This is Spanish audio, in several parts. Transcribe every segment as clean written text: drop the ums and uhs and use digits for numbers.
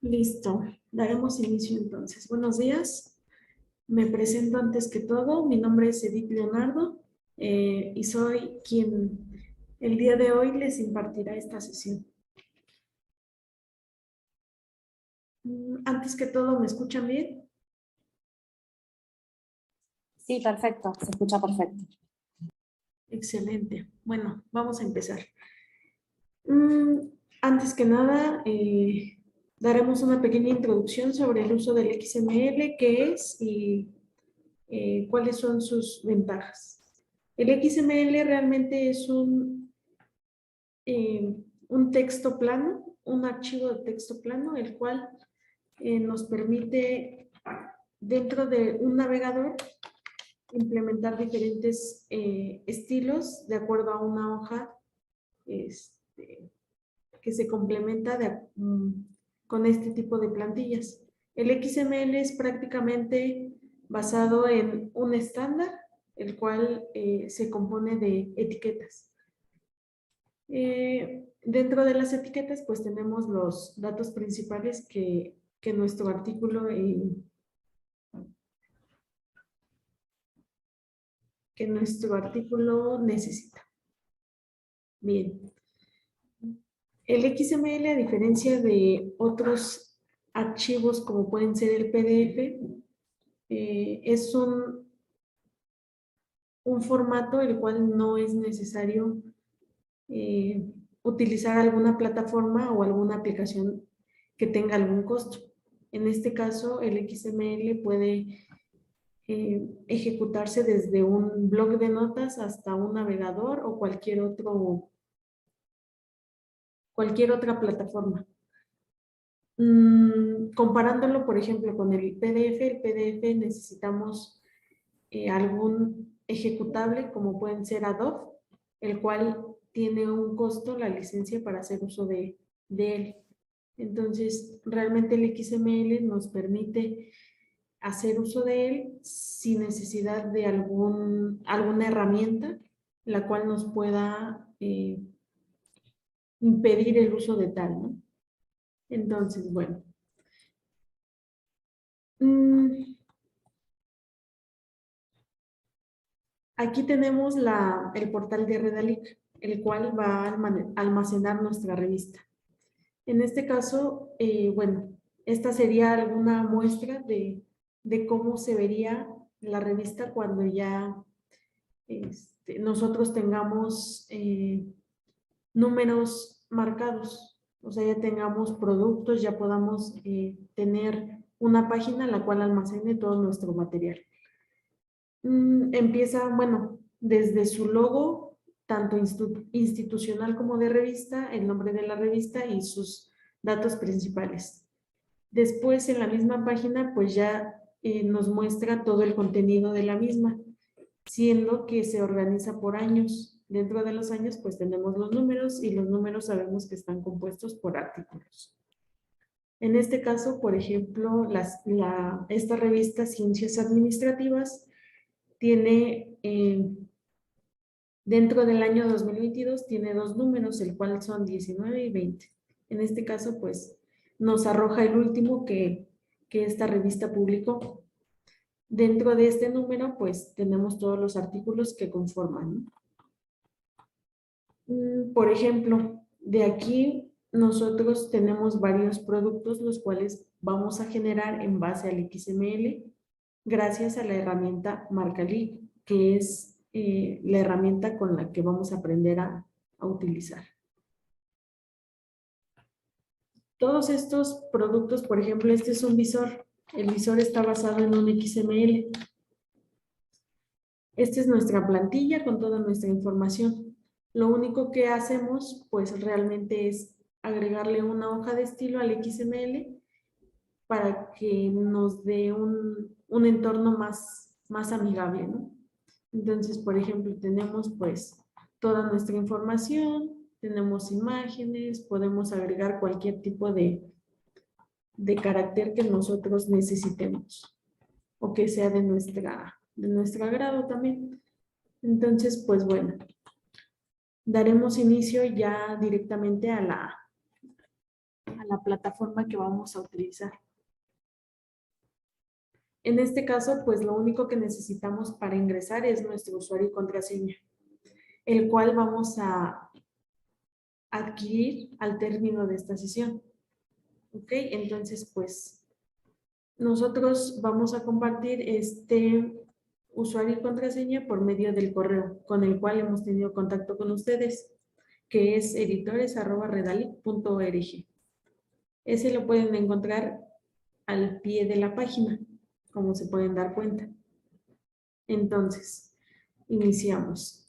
Listo, daremos inicio entonces. Buenos días, me presento antes que todo. Mi nombre es Edith Leonardo y soy quien el día de hoy les impartirá esta sesión. Antes que todo, ¿me escuchan bien? Sí, perfecto, se escucha perfecto. Excelente. Bueno, vamos a empezar. Antes que nada, daremos una pequeña introducción sobre el uso del XML, qué es y cuáles son sus ventajas. El XML realmente es un texto plano, un archivo de texto plano, el cual nos permite dentro de un navegador implementar diferentes estilos de acuerdo a una hoja que se complementa con este tipo de plantillas. El XML es prácticamente basado en un estándar, el cual se compone de etiquetas. Dentro de las etiquetas, pues tenemos los datos principales que nuestro artículo necesita. Bien. El XML, a diferencia de otros archivos como pueden ser el PDF, es un formato el cual no es necesario utilizar alguna plataforma o alguna aplicación que tenga algún costo. En este caso, el XML puede ejecutarse desde un blog de notas hasta un navegador o cualquier otra plataforma. Comparándolo, por ejemplo, con el PDF necesitamos algún ejecutable, como pueden ser Adobe, el cual tiene un costo, la licencia para hacer uso de él. Entonces, realmente el XML nos permite hacer uso de él sin necesidad de alguna herramienta, la cual nos pueda impedir el uso de tal, ¿no? Entonces, bueno. Aquí tenemos el portal de Redalic, el cual va a almacenar nuestra revista. En este caso, bueno, esta sería alguna muestra de cómo se vería la revista cuando ya nosotros tengamos números marcados, o sea, ya tengamos productos, ya podamos tener una página en la cual almacene todo nuestro material. Empieza, bueno, desde su logo, tanto institucional como de revista, el nombre de la revista y sus datos principales. Después, en la misma página, pues ya nos muestra todo el contenido de la misma, siendo que se organiza por años. Dentro de los años, pues tenemos los números y los números sabemos que están compuestos por artículos. En este caso, por ejemplo, esta revista Ciencias Administrativas tiene, dentro del año 2022, tiene dos números, el cual son 19 y 20. En este caso, pues, nos arroja el último que esta revista publicó. Dentro de este número, pues, tenemos todos los artículos que conforman, ¿no? Por ejemplo, de aquí nosotros tenemos varios productos, los cuales vamos a generar en base al XML, gracias a la herramienta Marcali, que es la herramienta con la que vamos a aprender a utilizar. Todos estos productos, por ejemplo, este es un visor. El visor está basado en un XML. Esta es nuestra plantilla con toda nuestra información. Lo único que hacemos, pues realmente es agregarle una hoja de estilo al XML para que nos dé un entorno más amigable, ¿no? Entonces, por ejemplo, tenemos pues toda nuestra información, tenemos imágenes, podemos agregar cualquier tipo de carácter que nosotros necesitemos o que sea de nuestro agrado también. Entonces, pues bueno, daremos inicio ya directamente a la plataforma que vamos a utilizar. En este caso, pues lo único que necesitamos para ingresar es nuestro usuario y contraseña, el cual vamos a adquirir al término de esta sesión. ¿Ok? Entonces, pues, nosotros vamos a compartir este usuario y contraseña por medio del correo con el cual hemos tenido contacto con ustedes, que es editores@redalic.org. Ese lo pueden encontrar al pie de la página, como se pueden dar cuenta. Entonces, iniciamos.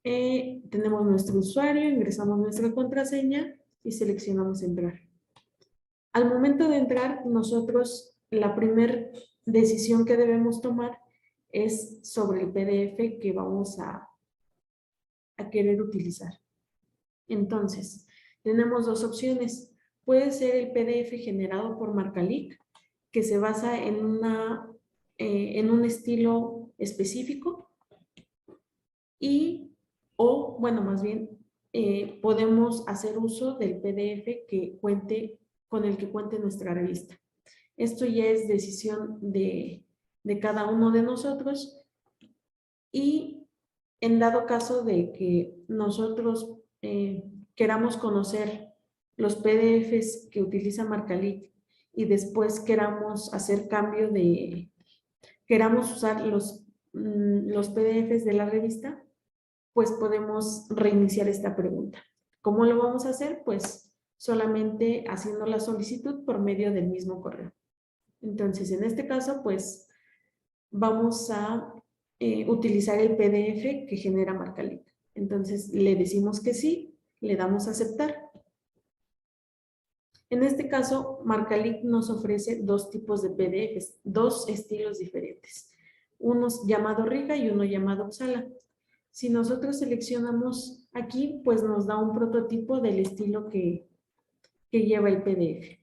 Tenemos nuestro usuario, ingresamos nuestra contraseña y seleccionamos entrar. Al momento de entrar, nosotros la primera decisión que debemos tomar es sobre el PDF que vamos a querer utilizar. Entonces, tenemos dos opciones. Puede ser el PDF generado por Marcalic, que se basa en un estilo específico, podemos hacer uso del PDF con el que cuente nuestra revista. Esto ya es decisión de cada uno de nosotros, y en dado caso de que nosotros queramos conocer los PDFs que utiliza Marcalic y después queramos usar los PDFs de la revista, pues podemos reiniciar esta pregunta. ¿Cómo lo vamos a hacer? Pues solamente haciendo la solicitud por medio del mismo correo. Entonces, en este caso, pues vamos a utilizar el PDF que genera Marcalic. Entonces, le decimos que sí, le damos a aceptar. En este caso, Marcalic nos ofrece dos tipos de PDFs, dos estilos diferentes. Uno llamado Riga y uno llamado Uppsala. Si nosotros seleccionamos aquí, pues nos da un prototipo del estilo que lleva el PDF.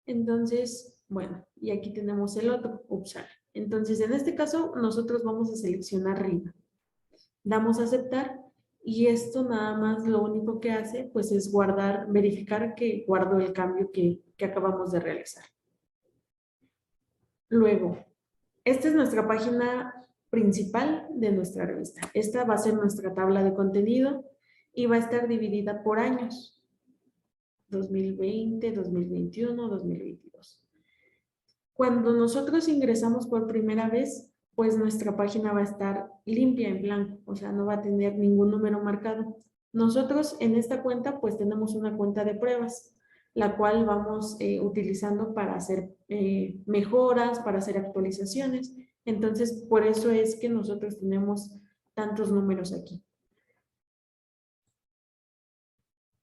Entonces, bueno, y aquí tenemos el otro, Uppsala. Entonces, en este caso, nosotros vamos a seleccionar Riga. Damos a aceptar y esto nada más lo único que hace, pues es verificar que guardó el cambio que acabamos de realizar. Luego, esta es nuestra página principal de nuestra revista. Esta va a ser nuestra tabla de contenido y va a estar dividida por años. 2020, 2021, 2022. Cuando nosotros ingresamos por primera vez, pues nuestra página va a estar limpia en blanco, o sea, no va a tener ningún número marcado. Nosotros en esta cuenta, pues tenemos una cuenta de pruebas, la cual vamos utilizando para hacer mejoras, para hacer actualizaciones. Entonces, por eso es que nosotros tenemos tantos números aquí.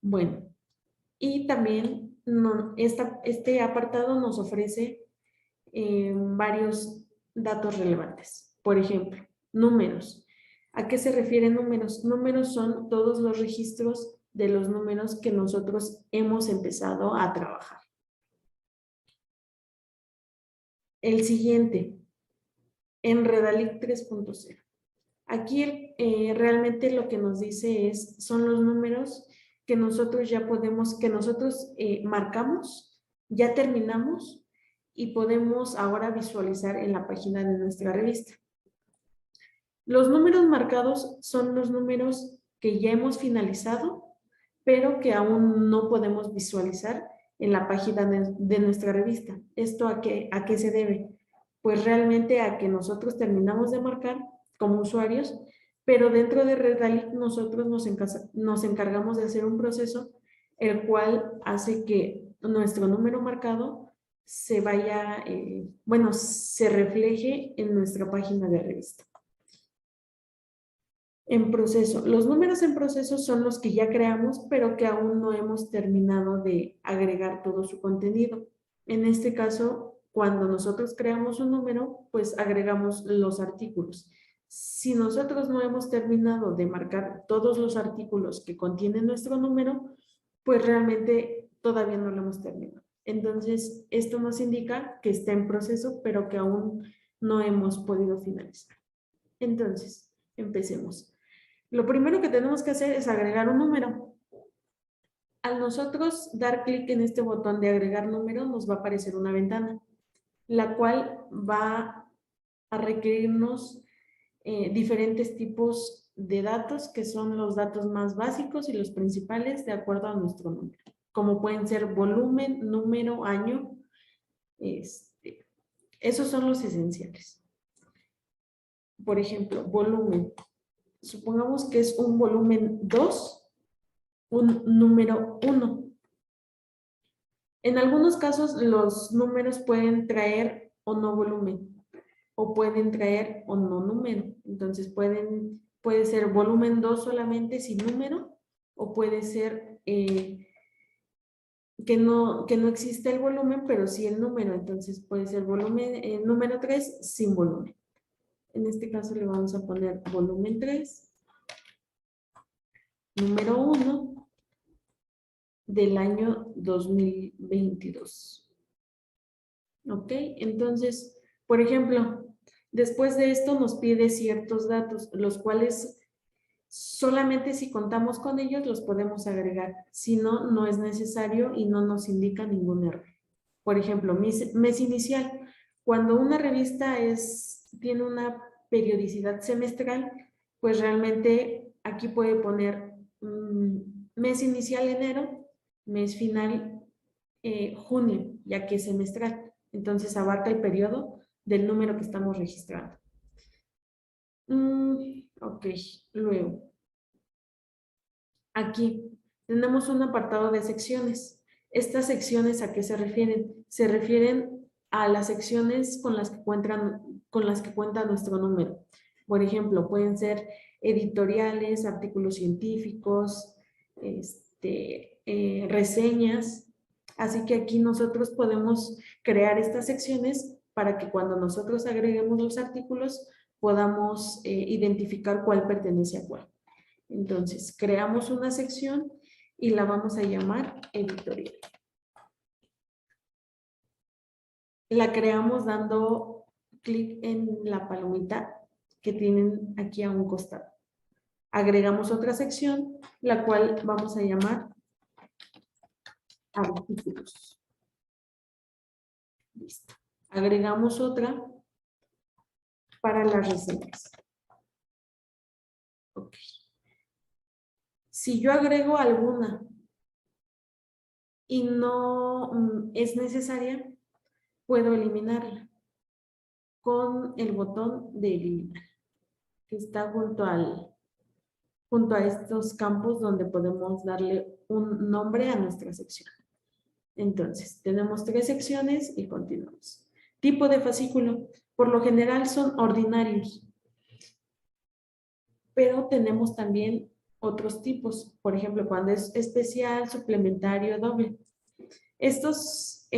Bueno, y también este apartado nos ofrece varios datos relevantes. Por ejemplo, números. ¿A qué se refieren números? Números son todos los registros de los números que nosotros hemos empezado a trabajar. El siguiente, en Redalic 3.0. Aquí realmente lo que nos dice son los números que nosotros ya podemos, que nosotros marcamos, ya terminamos y podemos ahora visualizar en la página de nuestra revista. Los números marcados son los números que ya hemos finalizado, pero que aún no podemos visualizar en la página de nuestra revista. ¿Esto a qué se debe? Pues realmente a que nosotros terminamos de marcar como usuarios, pero dentro de Redalic nosotros nos encargamos de hacer un proceso el cual hace que nuestro número marcado se refleje en nuestra página de revista. En proceso. Los números en proceso son los que ya creamos, pero que aún no hemos terminado de agregar todo su contenido. En este caso, cuando nosotros creamos un número, pues agregamos los artículos. Si nosotros no hemos terminado de marcar todos los artículos que contienen nuestro número, pues realmente todavía no lo hemos terminado. Entonces, esto nos indica que está en proceso, pero que aún no hemos podido finalizar. Entonces, empecemos. Lo primero que tenemos que hacer es agregar un número. Al nosotros dar clic en este botón de agregar número, nos va a aparecer una ventana, la cual va a requerirnos diferentes tipos de datos, que son los datos más básicos y los principales de acuerdo a nuestro número, como pueden ser volumen, número, año. Esos son los esenciales. Por ejemplo, volumen. Supongamos que es un volumen 2, un número 1. En algunos casos los números pueden traer o no volumen, o pueden traer o no número. Entonces puede ser volumen 2 solamente sin número, o puede ser que no existe el volumen, pero sí el número. Entonces puede ser volumen número 3 sin volumen. En este caso le vamos a poner volumen 3, número 1 del año 2022. ¿Ok? Entonces, por ejemplo, después de esto nos pide ciertos datos, los cuales solamente si contamos con ellos los podemos agregar. Si no, no es necesario y no nos indica ningún error. Por ejemplo, mes inicial. Cuando una revista tiene una periodicidad semestral, pues realmente aquí puede poner mes inicial enero, mes final junio, ya que es semestral. Entonces abarca el periodo del número que estamos registrando. Ok, luego. Aquí tenemos un apartado de secciones. ¿Estas secciones a qué se refieren? Se refieren a las secciones con las que cuenta nuestro número. Por ejemplo, pueden ser editoriales, artículos científicos, reseñas. Así que aquí nosotros podemos crear estas secciones para que cuando nosotros agreguemos los artículos podamos identificar cuál pertenece a cuál. Entonces, creamos una sección y la vamos a llamar editorial. La creamos dando clic en la palomita que tienen aquí a un costado. Agregamos otra sección, la cual vamos a llamar artículos. Listo. Agregamos otra para las reseñas. Ok. Si yo agrego alguna y no es necesaria, puedo eliminarla con el botón de eliminar, que está junto a estos campos donde podemos darle un nombre a nuestra sección. Entonces, tenemos 3 secciones y continuamos. Tipo de fascículo. Por lo general son ordinarios, pero tenemos también otros tipos. Por ejemplo, cuando es especial, suplementario, doble. Estos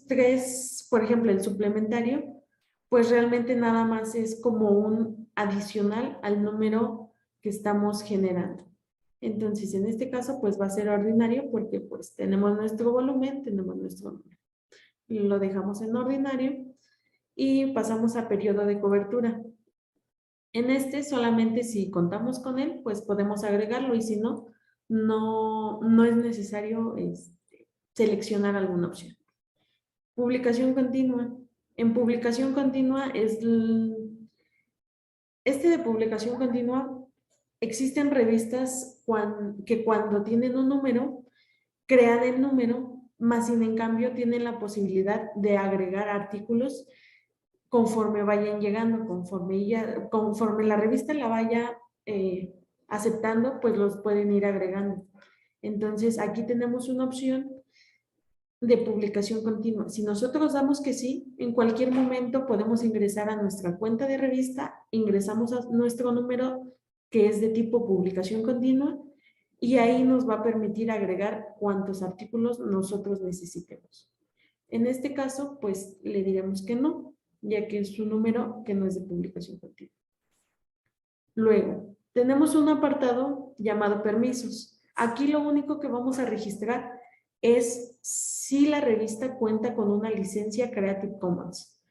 3, por ejemplo, el suplementario, pues realmente nada más es como un adicional al número que estamos generando. Entonces, en este caso, pues va a ser ordinario porque pues tenemos nuestro volumen, tenemos nuestro número. Lo dejamos en ordinario y pasamos a periodo de cobertura. En este solamente si contamos con él, pues podemos agregarlo y si no, no es necesario seleccionar alguna opción. Publicación continua. En publicación continua de publicación continua, existen revistas que cuando tienen un número, crean el número, más sin en cambio tienen la posibilidad de agregar artículos conforme vayan llegando, conforme la revista la vaya aceptando, pues los pueden ir agregando. Entonces, aquí tenemos una opción de publicación continua. Si nosotros damos que sí, en cualquier momento podemos ingresar a nuestra cuenta de revista, ingresamos a nuestro número que es de tipo publicación continua y ahí nos va a permitir agregar cuantos artículos nosotros necesitemos. En este caso, pues le diremos que no, ya que es un número que no es de publicación continua. Luego, tenemos un apartado llamado permisos. Aquí lo único que vamos a registrar es si la revista cuenta con una licencia Creative Commons.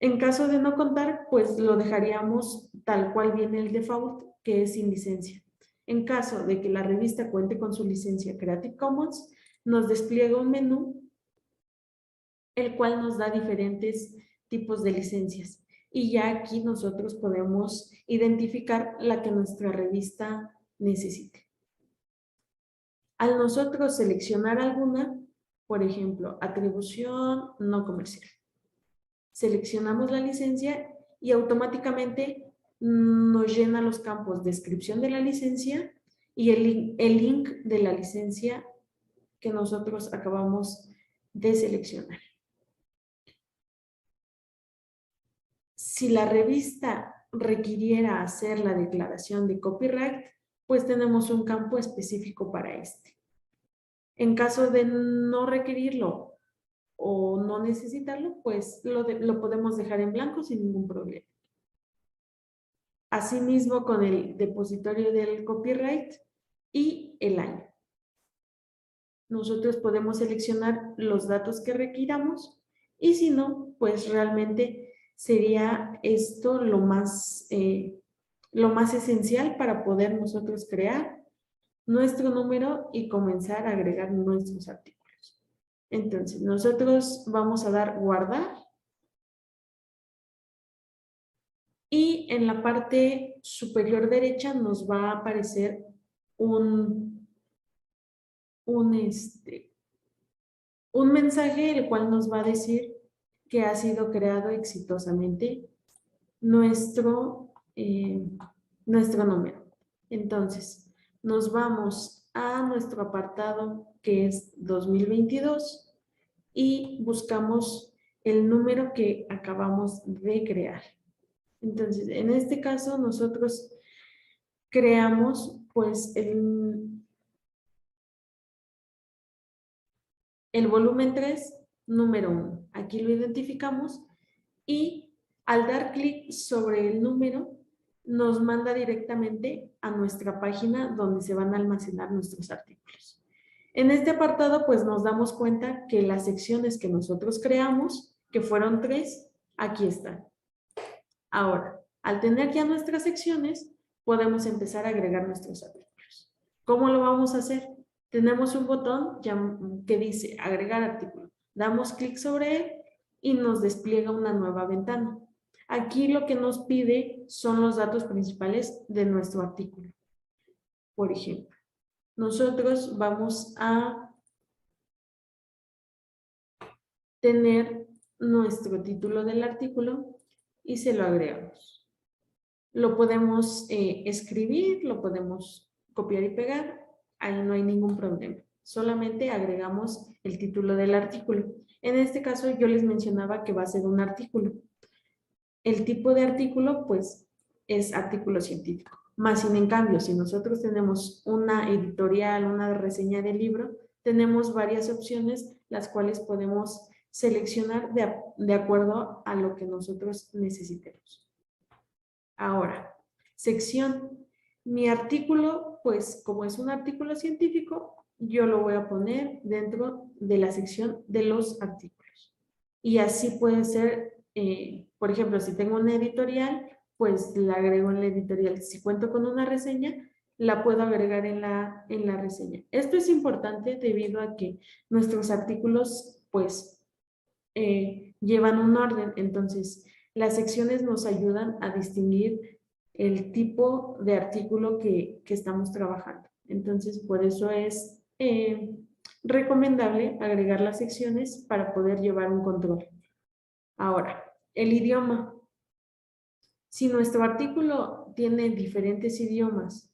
En caso de no contar, pues lo dejaríamos tal cual viene el default, que es sin licencia. En caso de que la revista cuente con su licencia Creative Commons, nos despliega un menú, el cual nos da diferentes tipos de licencias. Y ya aquí nosotros podemos identificar la que nuestra revista necesite. Al nosotros seleccionar alguna, por ejemplo, atribución no comercial, seleccionamos la licencia y automáticamente nos llena los campos descripción de la licencia y el link de la licencia que nosotros acabamos de seleccionar. Si la revista requiriera hacer la declaración de copyright, pues tenemos un campo específico para este. En caso de no requerirlo o no necesitarlo, pues lo podemos dejar en blanco sin ningún problema. Asimismo con el depositorio del copyright y el año. Nosotros podemos seleccionar los datos que requiramos y si no, pues realmente sería esto lo más esencial para poder nosotros crear nuestro número y comenzar a agregar nuestros artículos. Entonces, nosotros vamos a dar guardar y en la parte superior derecha nos va a aparecer un mensaje el cual nos va a decir que ha sido creado exitosamente nuestro número. Entonces, nos vamos a nuestro apartado que es 2022 y buscamos el número que acabamos de crear. Entonces, en este caso, nosotros creamos pues el volumen 3, número 1. Aquí lo identificamos y al dar clic sobre el número, nos manda directamente a nuestra página donde se van a almacenar nuestros artículos. En este apartado, pues nos damos cuenta que las secciones que nosotros creamos, que fueron 3, aquí están. Ahora, al tener ya nuestras secciones, podemos empezar a agregar nuestros artículos. ¿Cómo lo vamos a hacer? Tenemos un botón que dice agregar artículo. Damos clic sobre él y nos despliega una nueva ventana. Aquí lo que nos pide son los datos principales de nuestro artículo. Por ejemplo, nosotros vamos a tener nuestro título del artículo y se lo agregamos. Lo podemos escribir, lo podemos copiar y pegar, ahí no hay ningún problema. Solamente agregamos el título del artículo. En este caso yo les mencionaba que va a ser un artículo. El tipo de artículo pues es artículo científico. Más sin en cambio, si nosotros tenemos una editorial, una reseña de libro, tenemos varias opciones las cuales podemos seleccionar de acuerdo a lo que nosotros necesitemos. Ahora, sección. Mi artículo, pues como es un artículo científico, yo lo voy a poner dentro de la sección de los artículos. Y así puede ser, por ejemplo, si tengo una editorial, pues la agrego en la editorial. Si cuento con una reseña, la puedo agregar en la reseña. Esto es importante debido a que nuestros artículos, pues, llevan un orden. Entonces, las secciones nos ayudan a distinguir el tipo de artículo que estamos trabajando. Entonces, por eso es recomendable agregar las secciones para poder llevar un control. Ahora, el idioma. Si nuestro artículo tiene diferentes idiomas,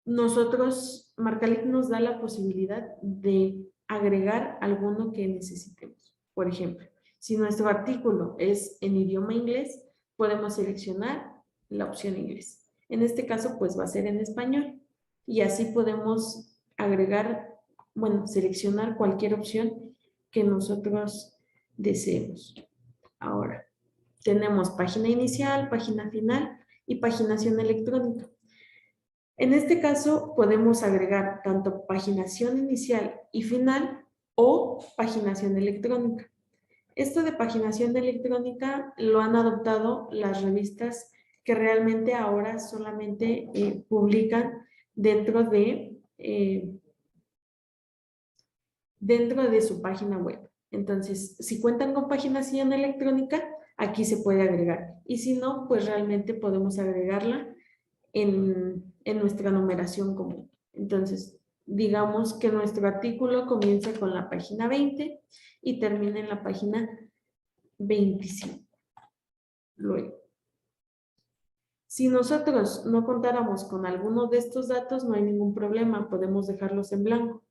nosotros, Marcalic nos da la posibilidad de agregar alguno que necesitemos. Por ejemplo, si nuestro artículo es en idioma inglés, podemos seleccionar la opción inglés. En este caso, pues va a ser en español. Y así podemos agregar, bueno, seleccionar cualquier opción que nosotros deseemos. Ahora, tenemos página inicial, página final y paginación electrónica. En este caso, podemos agregar tanto paginación inicial y final o paginación electrónica. Esto de paginación electrónica lo han adoptado las revistas que realmente ahora solamente publican dentro de su página web. Entonces, si cuentan con paginación electrónica, aquí se puede agregar. Y si no, pues realmente podemos agregarla en nuestra numeración común. Entonces, digamos que nuestro artículo comienza con la página 20 y termina en la página 25. Luego, si nosotros no contáramos con alguno de estos datos, no hay ningún problema, podemos dejarlos en blanco.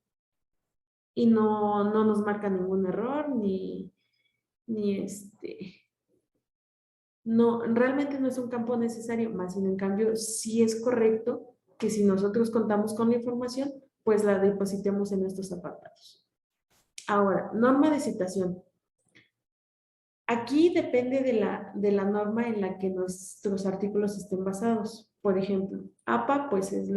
Y no nos marca ningún error, no, realmente no es un campo necesario, más sin en cambio, sí es correcto que si nosotros contamos con la información, pues la depositemos en estos apartados. Ahora, norma de citación. Aquí depende de la norma en la que nuestros artículos estén basados. Por ejemplo, APA, pues es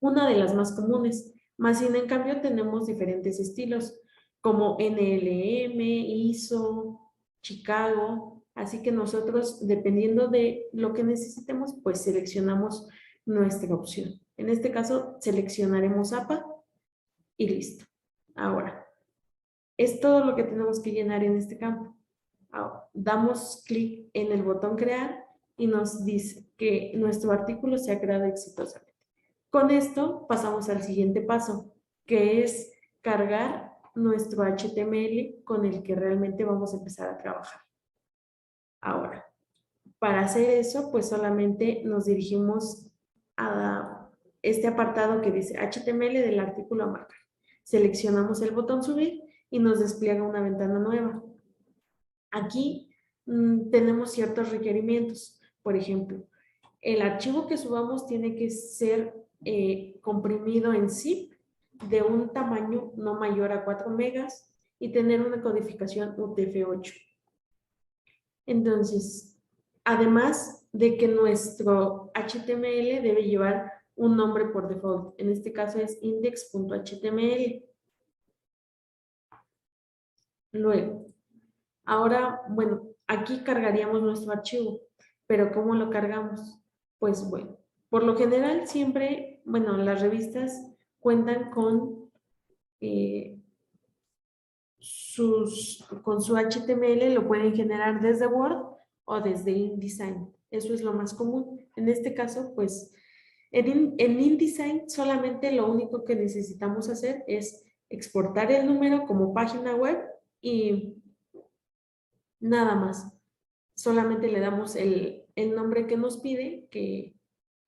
una de las más comunes. Más sin en cambio, tenemos diferentes estilos, como NLM, ISO, Chicago. Así que nosotros, dependiendo de lo que necesitemos, pues seleccionamos nuestra opción. En este caso, seleccionaremos APA y listo. Ahora, es todo lo que tenemos que llenar en este campo. Ahora, damos clic en el botón crear y nos dice que nuestro artículo se ha creado exitosamente. Con esto pasamos al siguiente paso, que es cargar nuestro HTML con el que realmente vamos a empezar a trabajar. Ahora, para hacer eso, pues solamente nos dirigimos a este apartado que dice HTML del artículo a marcar. Seleccionamos el botón subir y nos despliega una ventana nueva. Aquí tenemos ciertos requerimientos. Por ejemplo, el archivo que subamos tiene que ser comprimido en zip de un tamaño no mayor a 4 megas y tener una codificación UTF-8. Entonces, además de que nuestro HTML debe llevar un nombre por default. En este caso es index.html. Luego, ahora, bueno, aquí cargaríamos nuestro archivo, pero ¿cómo lo cargamos? Pues bueno, por lo general siempre, bueno, las revistas cuentan con su HTML, lo pueden generar desde Word o desde InDesign. Eso es lo más común. En este caso, pues, en InDesign solamente lo único que necesitamos hacer es exportar el número como página web y nada más. Solamente le damos el nombre que nos pide, que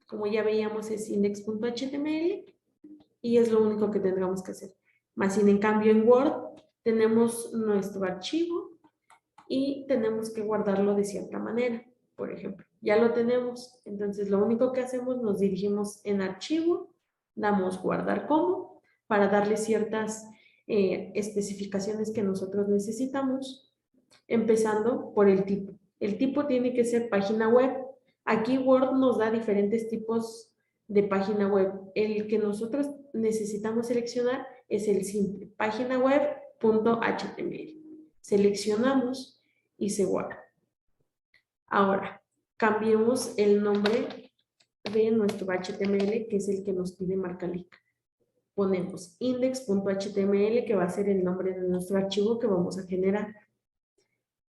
como ya veíamos es index.html y es lo único que tendríamos que hacer. Más sin en cambio en Word tenemos nuestro archivo y tenemos que guardarlo de cierta manera. Por ejemplo, ya lo tenemos, entonces lo único que hacemos, nos dirigimos en archivo, damos guardar como, para darle ciertas especificaciones que nosotros necesitamos, empezando por el tipo. El tipo tiene que ser página web. Aquí Word nos da diferentes tipos de página web. El que nosotros necesitamos seleccionar es el simple, página web.html. Seleccionamos y se guarda. Ahora, cambiemos el nombre de nuestro HTML, que es el que nos pide Marcalic. Ponemos index.html, que va a ser el nombre de nuestro archivo que vamos a generar.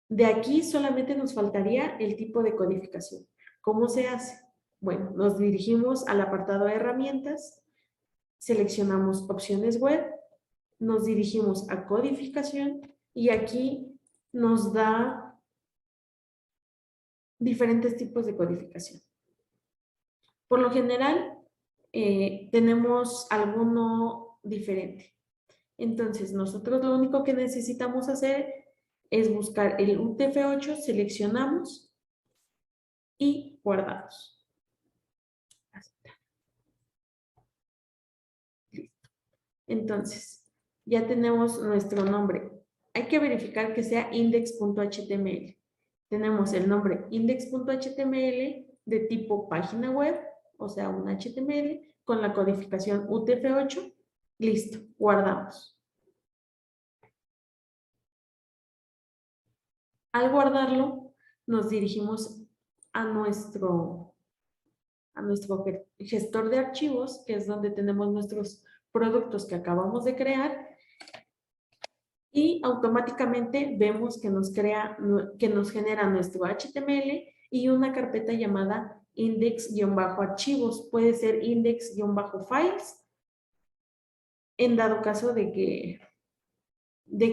De aquí solamente nos faltaría el tipo de codificación. ¿Cómo se hace? Bueno, nos dirigimos al apartado de herramientas, seleccionamos opciones web, nos dirigimos a codificación y aquí nos da diferentes tipos de codificación. Por lo general, tenemos alguno diferente. Entonces, nosotros lo único que necesitamos hacer es buscar el UTF-8, seleccionamos y guardamos. Listo. Entonces, ya tenemos nuestro nombre. Hay que verificar que sea index.html. Tenemos el nombre index.html de tipo página web, o sea, un HTML, con la codificación UTF-8. Listo, guardamos. Al guardarlo, nos dirigimos a nuestro gestor de archivos, que es donde tenemos nuestros productos que acabamos de crear, y automáticamente vemos que nos genera nuestro HTML y una carpeta llamada index-archivos. Puede ser index-files en dado caso de que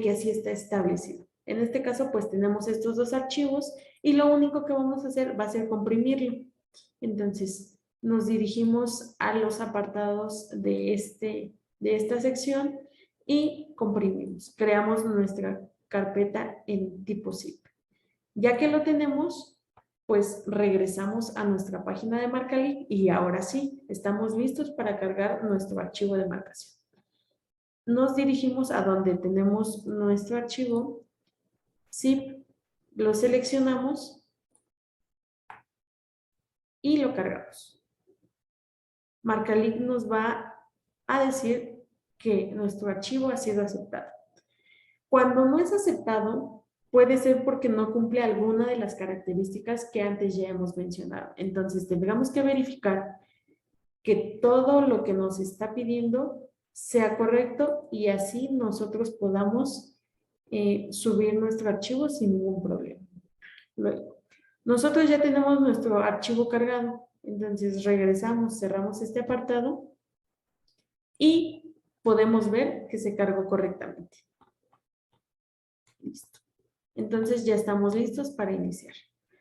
así está establecido. En este caso, pues tenemos estos dos archivos y lo único que vamos a hacer va a ser comprimirlo. Entonces, nos dirigimos a los apartados de esta sección y comprimimos. Creamos nuestra carpeta en tipo zip. Ya que lo tenemos, pues regresamos a nuestra página de Marcalink y ahora sí, estamos listos para cargar nuestro archivo de marcación. Nos dirigimos a donde tenemos nuestro archivo zip, lo seleccionamos y lo cargamos. Marcalink nos va a decir que nuestro archivo ha sido aceptado. Cuando no es aceptado, puede ser porque no cumple alguna de las características que antes ya hemos mencionado. Entonces, tendremos que verificar que todo lo que nos está pidiendo sea correcto y así nosotros podamos subir nuestro archivo sin ningún problema. Luego, nosotros ya tenemos nuestro archivo cargado, entonces regresamos, cerramos este apartado y podemos ver que se cargó correctamente. Listo. Entonces ya estamos listos para iniciar.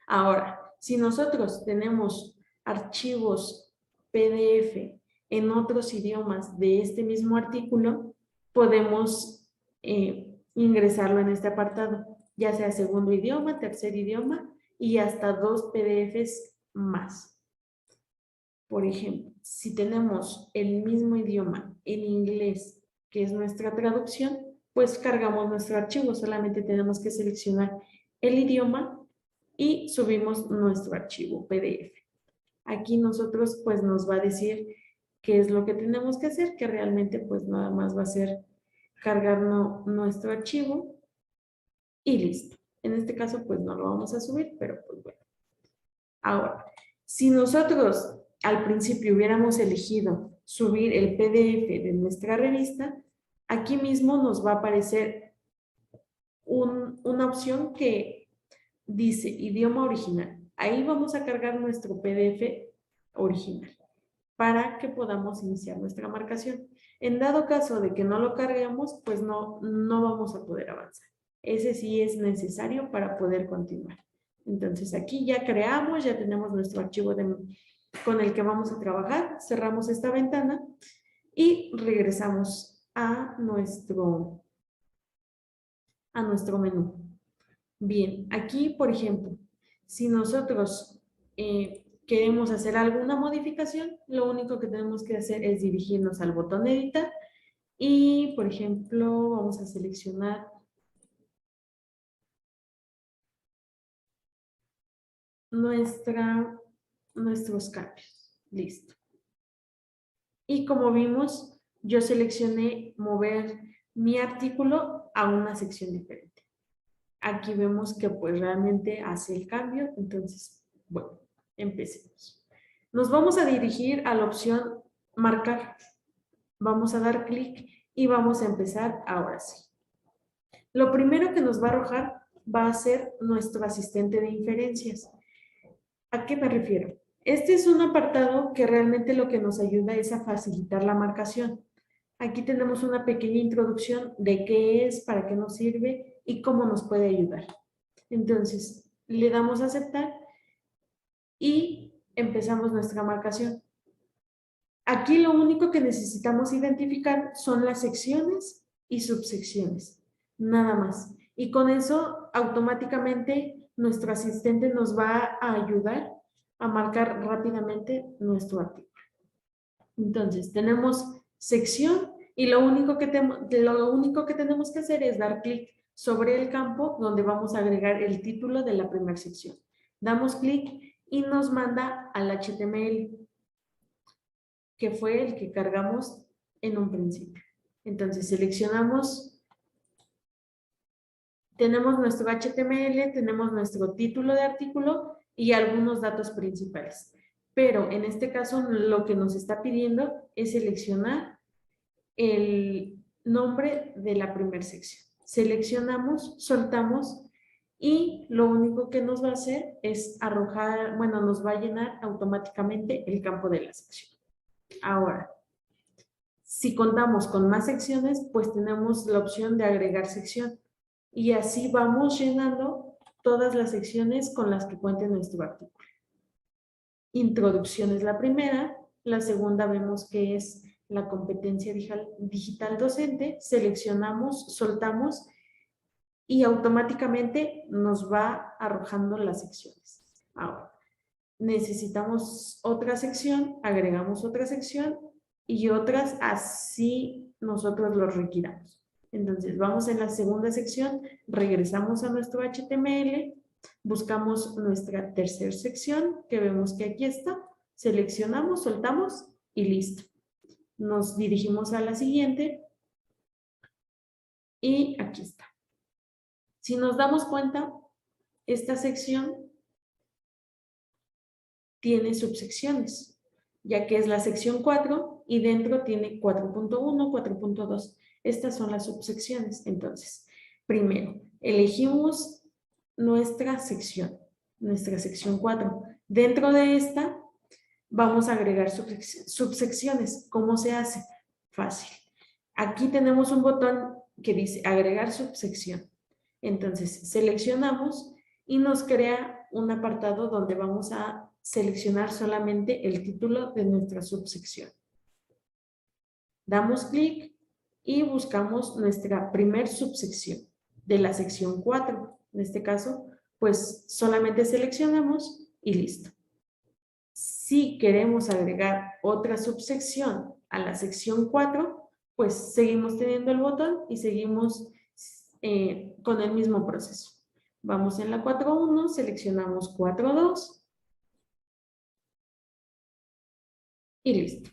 Ahora, si nosotros tenemos archivos PDF en otros idiomas de este mismo artículo, podemos ingresarlo en este apartado, ya sea segundo idioma, tercer idioma y hasta 2 PDFs más. Por ejemplo, si tenemos el mismo idioma en inglés, que es nuestra traducción, pues cargamos nuestro archivo, solamente tenemos que seleccionar el idioma y subimos nuestro archivo PDF. Aquí nosotros pues nos va a decir qué es lo que tenemos que hacer, que realmente pues nada más va a ser cargar nuestro archivo y listo. En este caso pues no lo vamos a subir, pero pues bueno. Ahora, si nosotros al principio hubiéramos elegido subir el PDF de nuestra revista, aquí mismo nos va a aparecer una opción que dice idioma original. Ahí vamos a cargar nuestro PDF original para que podamos iniciar nuestra marcación. En dado caso de que no lo carguemos, pues no vamos a poder avanzar. Ese sí es necesario para poder continuar. Entonces aquí ya creamos, ya tenemos nuestro archivo con el que vamos a trabajar, cerramos esta ventana y regresamos a nuestro menú. Bien, aquí por ejemplo, si nosotros queremos hacer alguna modificación, lo único que tenemos que hacer es dirigirnos al botón editar y por ejemplo vamos a seleccionar nuestros cambios. Listo. Y como vimos, yo seleccioné mover mi artículo a una sección diferente. Aquí vemos que pues realmente hace el cambio. Entonces, bueno, empecemos. Nos vamos a dirigir a la opción marcar. Vamos a dar clic y vamos a empezar ahora sí. Lo primero que nos va a arrojar va a ser nuestro asistente de inferencias. ¿A qué me refiero? Este es un apartado que realmente lo que nos ayuda es a facilitar la marcación. Aquí tenemos una pequeña introducción de qué es, para qué nos sirve y cómo nos puede ayudar. Entonces, le damos a aceptar y empezamos nuestra marcación. Aquí lo único que necesitamos identificar son las secciones y subsecciones, nada más. Y con eso, automáticamente, nuestro asistente nos va a ayudar a marcar rápidamente nuestro artículo. Entonces, tenemos sección y lo único que tenemos que hacer es dar clic sobre el campo donde vamos a agregar el título de la primera sección. Damos clic y nos manda al HTML, que fue el que cargamos en un principio. Entonces, seleccionamos tenemos nuestro HTML, tenemos nuestro título de artículo y algunos datos principales. Pero en este caso lo que nos está pidiendo es seleccionar el nombre de la primera sección. Seleccionamos, soltamos y lo único que nos va a hacer es arrojar, bueno, nos va a llenar automáticamente el campo de la sección. Ahora, si contamos con más secciones, pues tenemos la opción de agregar sección. Y así vamos llenando todas las secciones con las que cuente nuestro artículo. Introducción es la primera. La segunda vemos que es la competencia digital docente. Seleccionamos, soltamos y automáticamente nos va arrojando las secciones. Ahora, necesitamos otra sección, agregamos otra sección y otras así nosotros lo requiramos. Entonces, vamos en la segunda sección, regresamos a nuestro HTML, buscamos nuestra tercera sección, que vemos que aquí está, seleccionamos, soltamos y listo. Nos dirigimos a la siguiente y aquí está. Si nos damos cuenta, esta sección tiene subsecciones, ya que es la sección 4 y dentro tiene 4.1, 4.2. Estas son las subsecciones. Entonces, primero, elegimos nuestra sección 4. Dentro de esta, vamos a agregar subsecciones. ¿Cómo se hace? Fácil. Aquí tenemos un botón que dice agregar subsección. Entonces, seleccionamos y nos crea un apartado donde vamos a seleccionar solamente el título de nuestra subsección. Damos clic y buscamos nuestra primer subsección de la sección 4. En este caso, pues solamente seleccionamos y listo. Si queremos agregar otra subsección a la sección 4, pues seguimos teniendo el botón y seguimos con el mismo proceso. Vamos en la 4.1, seleccionamos 4.2 y listo.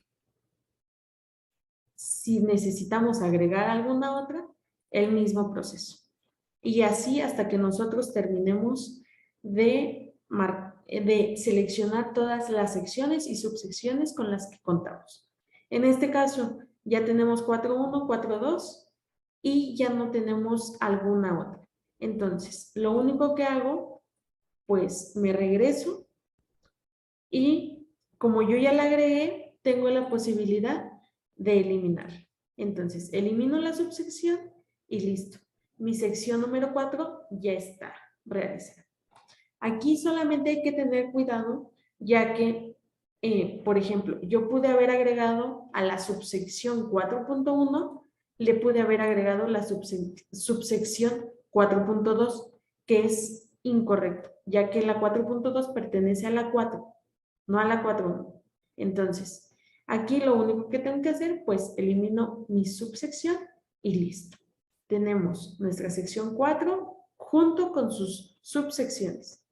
Si necesitamos agregar alguna otra, el mismo proceso. Y así hasta que nosotros terminemos de seleccionar todas las secciones y subsecciones con las que contamos. En este caso, ya tenemos 4.1, 4.2 y ya no tenemos alguna otra. Entonces, lo único que hago, pues me regreso y como yo ya la agregué, tengo la posibilidad de eliminar. Entonces, elimino la subsección y listo. Mi sección número 4 ya está realizada. Aquí solamente hay que tener cuidado, ya que, por ejemplo, yo pude haber agregado a la subsección 4.1, le pude haber agregado la subsección 4.2, que es incorrecto, ya que la 4.2 pertenece a la 4, no a la 4.1. Entonces, aquí lo único que tengo que hacer, pues elimino mi subsección y listo. Tenemos nuestra sección 4 junto con sus subsecciones.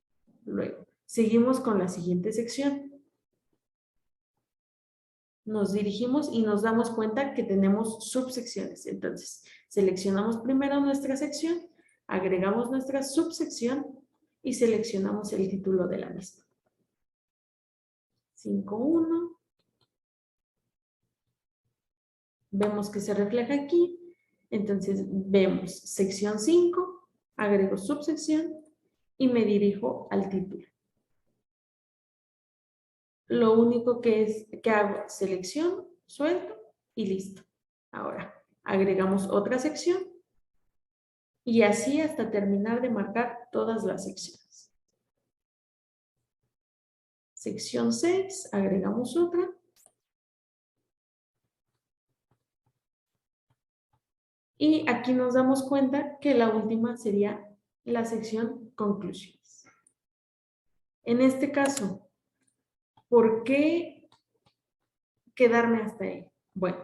Luego, seguimos con la siguiente sección. Nos dirigimos y nos damos cuenta que tenemos subsecciones. Entonces, seleccionamos primero nuestra sección, agregamos nuestra subsección y seleccionamos el título de la misma. 5.1. Vemos que se refleja aquí. Entonces, vemos sección 5, agrego subsección y me dirijo al título. Lo único que hago, selección, suelto y listo. Ahora, agregamos otra sección y así hasta terminar de marcar todas las secciones. Sección 6, agregamos otra. Y aquí nos damos cuenta que la última sería la sección conclusiones. En este caso, ¿por qué quedarme hasta ahí? Bueno,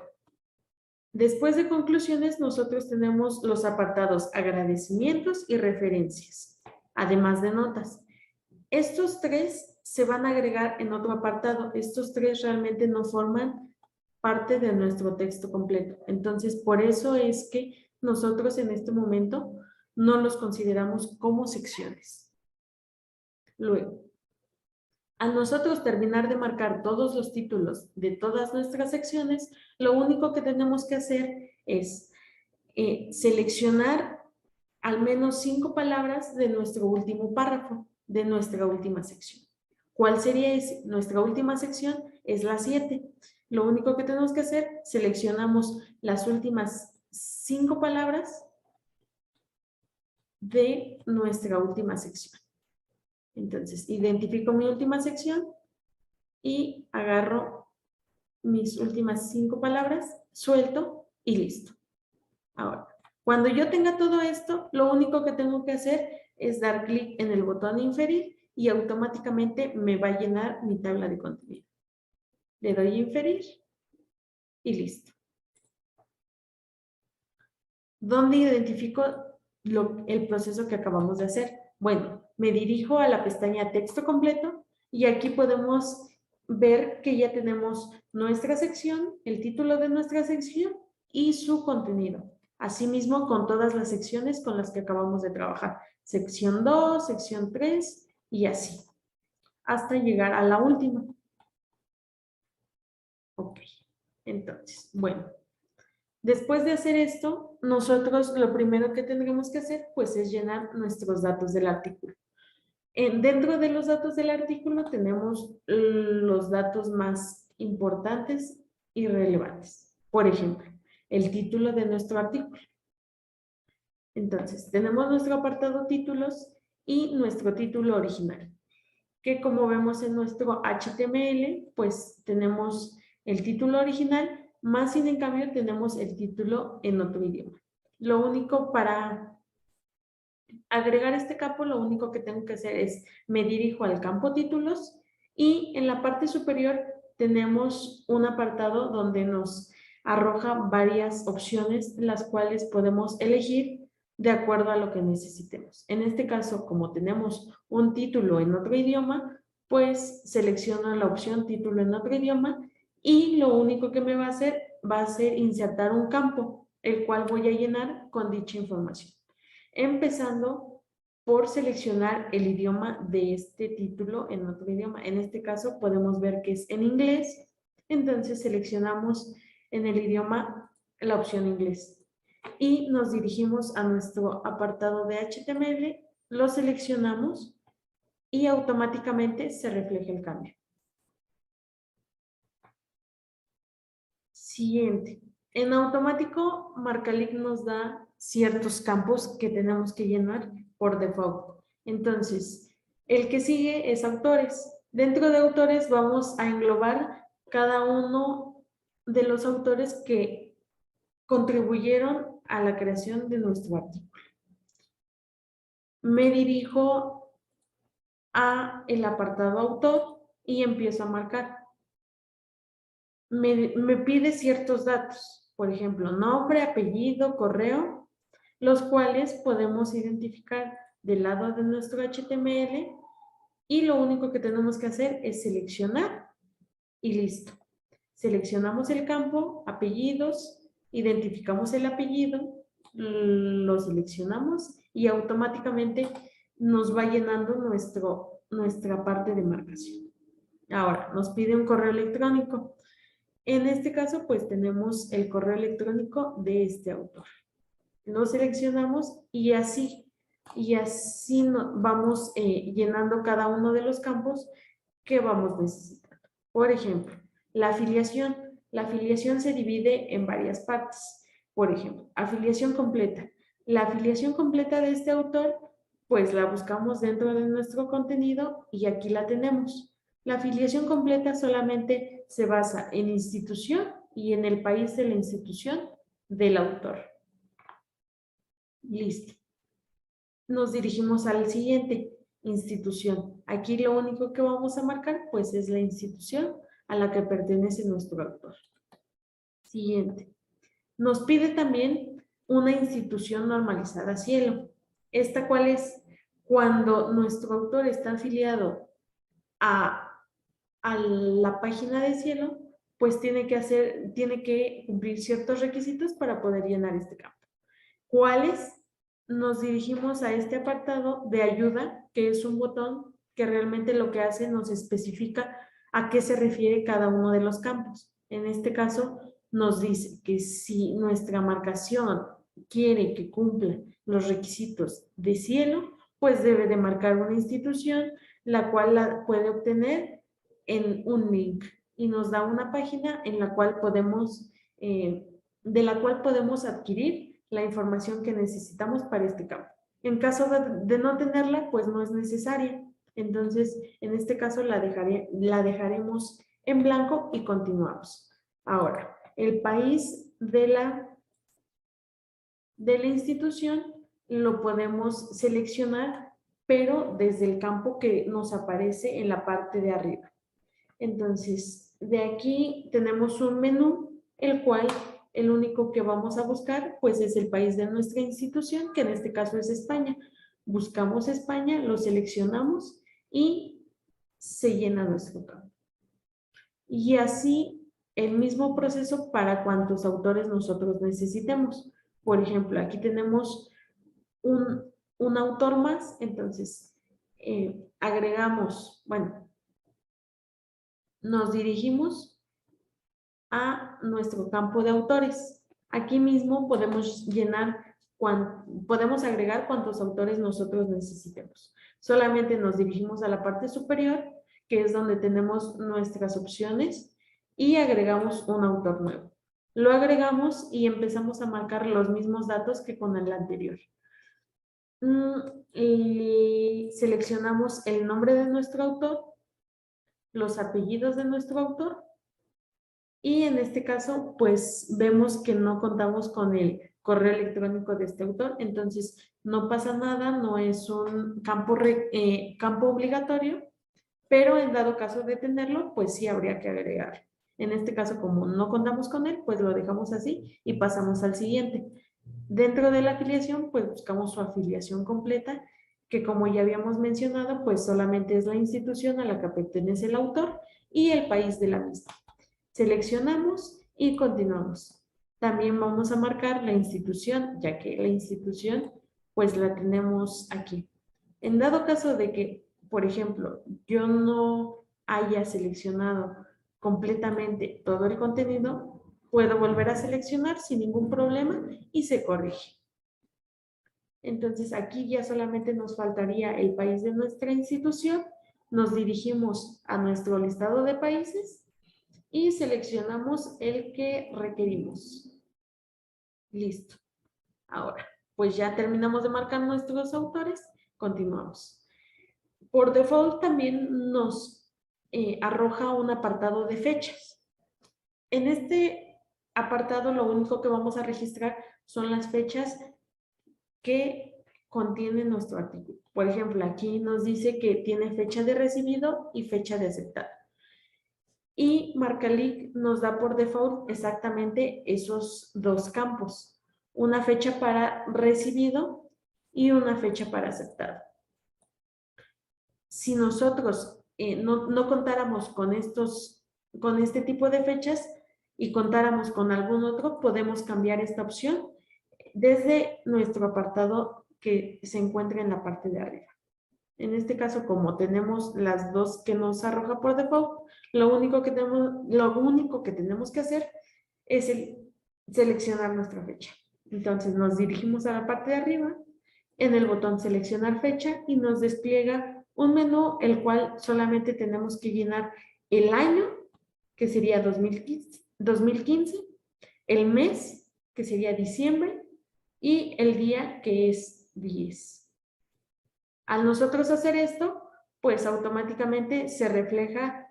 después de conclusiones, nosotros tenemos los apartados agradecimientos y referencias, además de notas. Estos tres se van a agregar en otro apartado. Estos tres realmente no forman parte de nuestro texto completo. Entonces, por eso es que nosotros en este momento no los consideramos como secciones. Luego, a nosotros terminar de marcar todos los títulos de todas nuestras secciones, lo único que tenemos que hacer es seleccionar al menos 5 palabras de nuestro último párrafo, de nuestra última sección. ¿Cuál sería ese? Nuestra última sección es la 7. Lo único que tenemos que hacer, seleccionamos las últimas 5 palabras de nuestra última sección. Entonces, identifico mi última sección y agarro mis últimas 5 palabras, suelto y listo. Ahora, cuando yo tenga todo esto, lo único que tengo que hacer es dar clic en el botón inferir y automáticamente me va a llenar mi tabla de contenido. Le doy inferir y listo. ¿Dónde identifico el proceso que acabamos de hacer? Bueno, me dirijo a la pestaña texto completo y aquí podemos ver que ya tenemos nuestra sección, el título de nuestra sección y su contenido. Asimismo, con todas las secciones con las que acabamos de trabajar. Sección 2, sección 3 y así. Hasta llegar a la última. Ok. Entonces, bueno. Después de hacer esto, nosotros lo primero que tendremos que hacer, pues, es llenar nuestros datos del artículo. Dentro de los datos del artículo tenemos los datos más importantes y relevantes. Por ejemplo, el título de nuestro artículo. Entonces, tenemos nuestro apartado títulos y nuestro título original, que como vemos en nuestro HTML, pues tenemos el título original, más sin en cambio tenemos el título en otro idioma. Lo único para agregar este campo, lo único que tengo que hacer es me dirijo al campo títulos y en la parte superior tenemos un apartado donde nos arroja varias opciones, las cuales podemos elegir de acuerdo a lo que necesitemos. En este caso, como tenemos un título en otro idioma, pues selecciono la opción título en otro idioma y lo único que me va a ser insertar un campo, el cual voy a llenar con dicha información. Empezando por seleccionar el idioma de este título en otro idioma. En este caso podemos ver que es en inglés, entonces seleccionamos en el idioma la opción inglés y nos dirigimos a nuestro apartado de HTML, lo seleccionamos y automáticamente se refleja el cambio. Siguiente. En automático, Marcalic nos da ciertos campos que tenemos que llenar por default. Entonces, el que sigue es autores. Dentro de autores vamos a englobar cada uno de los autores que contribuyeron a la creación de nuestro artículo. Me dirijo a el apartado autor y empiezo a marcar. Me pide ciertos datos, por ejemplo, nombre, apellido, correo, los cuales podemos identificar del lado de nuestro HTML y lo único que tenemos que hacer es seleccionar y listo. Seleccionamos el campo, apellidos, identificamos el apellido, lo seleccionamos y automáticamente nos va llenando nuestra parte de marcación. Ahora, nos pide un correo electrónico. En este caso, pues tenemos el correo electrónico de este autor. Lo seleccionamos y así vamos llenando cada uno de los campos que vamos necesitando. Por ejemplo, la afiliación. La afiliación se divide en varias partes. Por ejemplo, afiliación completa. La afiliación completa de este autor, pues la buscamos dentro de nuestro contenido y aquí la tenemos. La afiliación completa solamente se basa en institución y en el país de la institución del autor. Listo. Nos dirigimos al siguiente, institución. Aquí lo único que vamos a marcar, pues, es la institución a la que pertenece nuestro autor. Siguiente. Nos pide también una institución normalizada Cielo. ¿Esta cuál es? Cuando nuestro autor está afiliado a la página de Cielo, pues tiene que cumplir ciertos requisitos para poder llenar este campo. ¿Cuáles? nos dirigimos a este apartado de ayuda, que es un botón que realmente lo que hace nos especifica a qué se refiere cada uno de los campos. En este caso, nos dice que si nuestra marcación quiere que cumpla los requisitos de cielo, pues debe de marcar una institución, la cual la puede obtener en un link y nos da una página en la cual podemos, de la cual podemos adquirir la información que necesitamos para este campo. En caso de no tenerla, pues no es necesaria. Entonces, en este caso la dejaremos en blanco y continuamos. Ahora, el país de la institución lo podemos seleccionar, pero desde el campo que nos aparece en la parte de arriba. Entonces, de aquí tenemos un menú, el cual el único que vamos a buscar, pues es el país de nuestra institución, que en este caso es España. Buscamos España, lo seleccionamos y se llena nuestro campo. Y así el mismo proceso para cuantos autores nosotros necesitemos. Por ejemplo, aquí tenemos un autor más, entonces agregamos, bueno, nos dirigimos a nuestro campo de autores. Aquí mismo podemos podemos agregar cuantos autores nosotros necesitemos. Solamente nos dirigimos a la parte superior, que es donde tenemos nuestras opciones, y agregamos un autor nuevo. Lo agregamos y empezamos a marcar los mismos datos que con el anterior. Y seleccionamos el nombre de nuestro autor, los apellidos de nuestro autor, y en este caso, pues vemos que no contamos con el correo electrónico de este autor, entonces no pasa nada, no es un campo obligatorio, pero en dado caso de tenerlo, pues sí habría que agregar. En este caso, como no contamos con él, pues lo dejamos así y pasamos al siguiente. Dentro de la afiliación, pues buscamos su afiliación completa, que como ya habíamos mencionado, pues solamente es la institución a la que pertenece el autor y el país de la misma. Seleccionamos y continuamos. También vamos a marcar la institución, ya que la institución pues la tenemos aquí. En dado caso de que, por ejemplo, yo no haya seleccionado completamente todo el contenido, puedo volver a seleccionar sin ningún problema y se corrige. Entonces aquí ya solamente nos faltaría el país de nuestra institución, nos dirigimos a nuestro listado de países y seleccionamos el que requerimos. Listo. Ahora, pues ya terminamos de marcar nuestros autores, continuamos. Por default también nos arroja un apartado de fechas. En este apartado lo único que vamos a registrar son las fechas que contiene nuestro artículo. Por ejemplo, aquí nos dice que tiene fecha de recibido y fecha de aceptado. Y Marcalic nos da por default exactamente esos dos campos, una fecha para recibido y una fecha para aceptado. Si nosotros no contáramos con este tipo de fechas y contáramos con algún otro, podemos cambiar esta opción desde nuestro apartado que se encuentra en la parte de arriba. En este caso, como tenemos las dos que nos arroja por default, lo único que tenemos que hacer es seleccionar nuestra fecha. Entonces nos dirigimos a la parte de arriba, en el botón seleccionar fecha y nos despliega un menú el cual solamente tenemos que llenar el año, que sería 2015, el mes, que sería diciembre, y el día, que es 10. Al nosotros hacer esto, pues automáticamente se refleja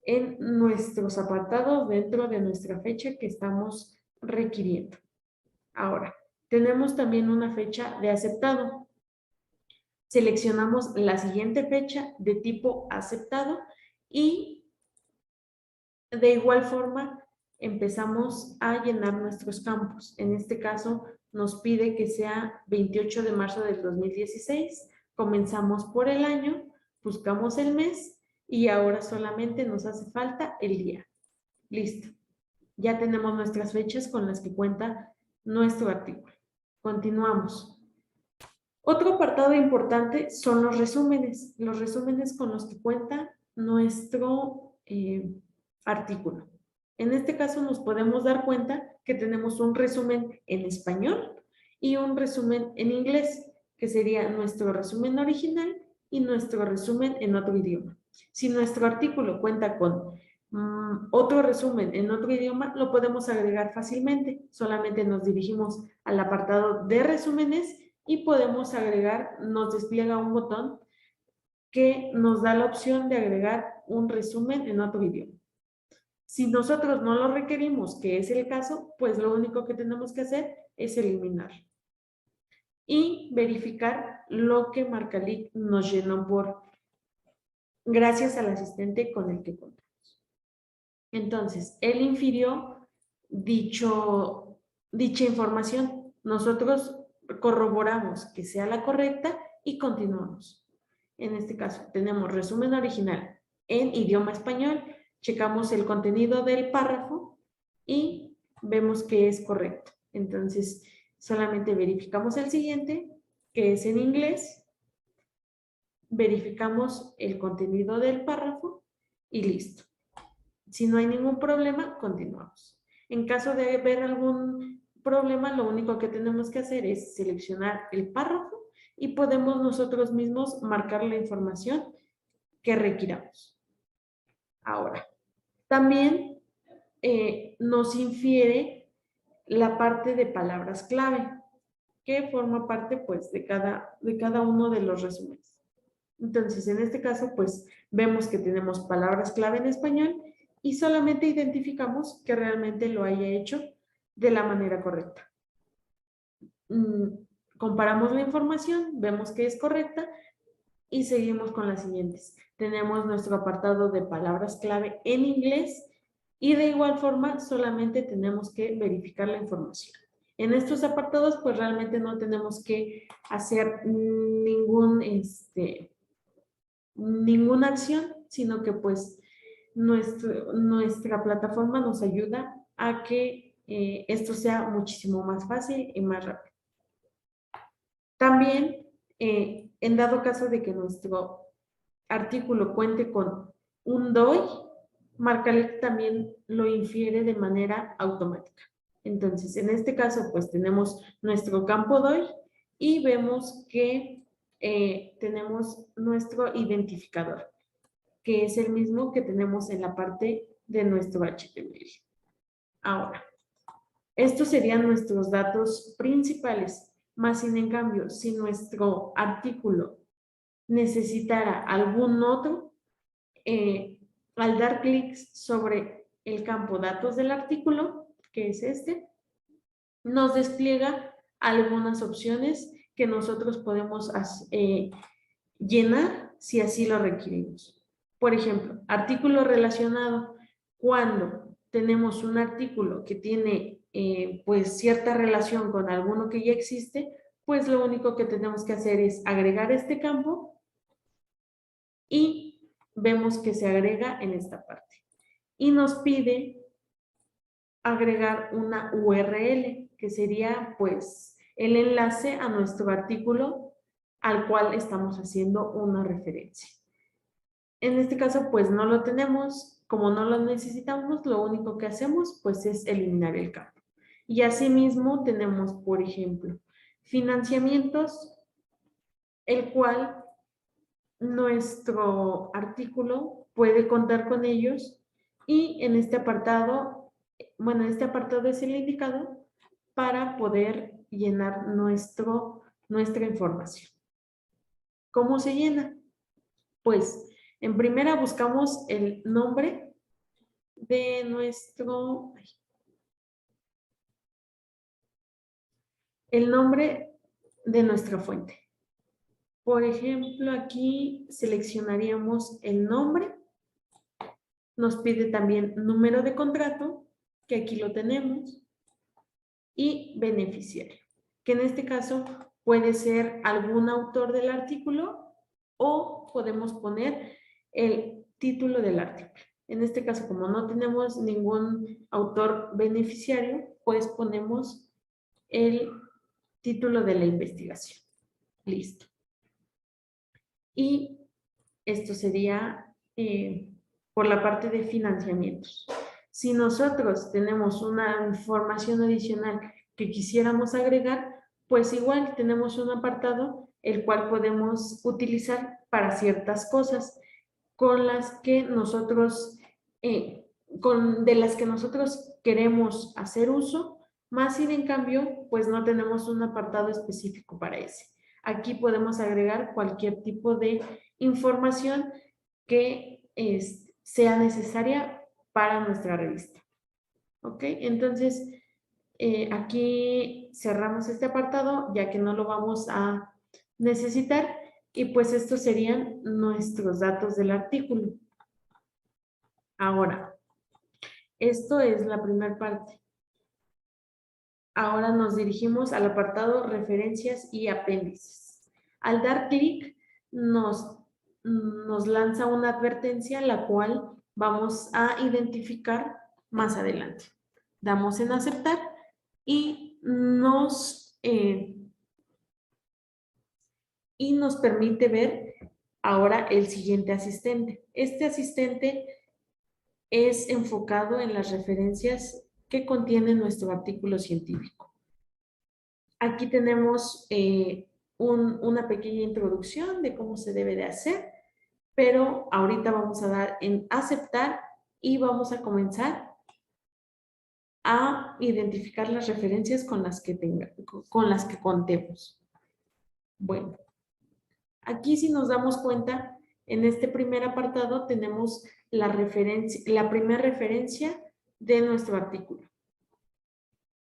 en nuestros apartados dentro de nuestra fecha que estamos requiriendo. Ahora, tenemos también una fecha de aceptado. Seleccionamos la siguiente fecha de tipo aceptado y de igual forma empezamos a llenar nuestros campos. En este caso nos pide que sea 28 de marzo del 2016. Comenzamos por el año, buscamos el mes y ahora solamente nos hace falta el día. Listo. Ya tenemos nuestras fechas con las que cuenta nuestro artículo. Continuamos. Otro apartado importante son los resúmenes con los que cuenta nuestro artículo. En este caso nos podemos dar cuenta que tenemos un resumen en español y un resumen en inglés, que sería nuestro resumen original y nuestro resumen en otro idioma. Si nuestro artículo cuenta con otro resumen en otro idioma, lo podemos agregar fácilmente. Solamente nos dirigimos al apartado de resúmenes y podemos agregar, nos despliega un botón que nos da la opción de agregar un resumen en otro idioma. Si nosotros no lo requerimos, que es el caso, pues lo único que tenemos que hacer es eliminar y verificar lo que Marcalic nos llenó gracias al asistente con el que contamos. Entonces, él infirió dicha información. Nosotros corroboramos que sea la correcta y continuamos. En este caso, tenemos resumen original en idioma español, checamos el contenido del párrafo y vemos que es correcto. Entonces, solamente verificamos el siguiente, que es en inglés, verificamos el contenido del párrafo y listo. Si no hay ningún problema, continuamos. En caso de haber algún problema, lo único que tenemos que hacer es seleccionar el párrafo y podemos nosotros mismos marcar la información que requiramos. Ahora, también nos infiere la parte de palabras clave, que forma parte pues de cada uno de los resúmenes. Entonces, en este caso, pues vemos que tenemos palabras clave en español y solamente identificamos que realmente lo haya hecho de la manera correcta. Comparamos la información, vemos que es correcta y seguimos con las siguientes. Tenemos nuestro apartado de palabras clave en inglés y de igual forma solamente tenemos que verificar la información. En estos apartados pues realmente no tenemos que hacer ninguna acción, sino que pues nuestra plataforma nos ayuda a que esto sea muchísimo más fácil y más rápido. También, en dado caso de que nuestro artículo cuente con un DOI, Marcalic también lo infiere de manera automática. Entonces, en este caso, pues tenemos nuestro campo DOI y vemos que tenemos nuestro identificador, que es el mismo que tenemos en la parte de nuestro HTML. Ahora, estos serían nuestros datos principales, más sin en cambio, si nuestro artículo necesitara algún otro, al dar clics sobre el campo datos del artículo, que es este, nos despliega algunas opciones que nosotros podemos llenar si así lo requerimos. Por ejemplo, artículo relacionado. Cuando tenemos un artículo que tiene pues cierta relación con alguno que ya existe, pues lo único que tenemos que hacer es agregar este campo y vemos que se agrega en esta parte. Y nos pide agregar una URL, que sería pues el enlace a nuestro artículo al cual estamos haciendo una referencia. En este caso pues no lo tenemos, como no lo necesitamos, lo único que hacemos pues es eliminar el campo. Y asimismo tenemos, por ejemplo, financiamientos, el cual nuestro artículo puede contar con ellos y en este apartado, bueno, este apartado es el indicado para poder llenar nuestra información. ¿Cómo se llena? Pues en primera buscamos el nombre de nuestra fuente. Por ejemplo, aquí seleccionaríamos el nombre. Nos pide también número de contrato, que aquí lo tenemos, y beneficiario, que en este caso puede ser algún autor del artículo o podemos poner el título del artículo. En este caso, como no tenemos ningún autor beneficiario, pues ponemos el título de la investigación. Listo. Y esto sería por la parte de financiamientos. Si nosotros tenemos una información adicional que quisiéramos agregar, pues igual tenemos un apartado el cual podemos utilizar para ciertas cosas con las que nosotros, de las que nosotros queremos hacer uso, más sin en cambio, pues no tenemos un apartado específico para ese. Aquí podemos agregar cualquier tipo de información que sea necesaria para nuestra revista. ¿Ok? Entonces, aquí cerramos este apartado ya que no lo vamos a necesitar y pues estos serían nuestros datos del artículo. Ahora, esto es la primera parte. Ahora nos dirigimos al apartado referencias y apéndices. Al dar clic nos lanza una advertencia la cual vamos a identificar más adelante. Damos en aceptar y nos permite ver ahora el siguiente asistente. Este asistente es enfocado en las referencias que contiene nuestro artículo científico. Aquí tenemos una pequeña introducción de cómo se debe de hacer, pero ahorita vamos a dar en aceptar y vamos a comenzar a identificar las referencias con las que contemos. Bueno, aquí si nos damos cuenta, en este primer apartado tenemos la primera referencia de nuestro artículo.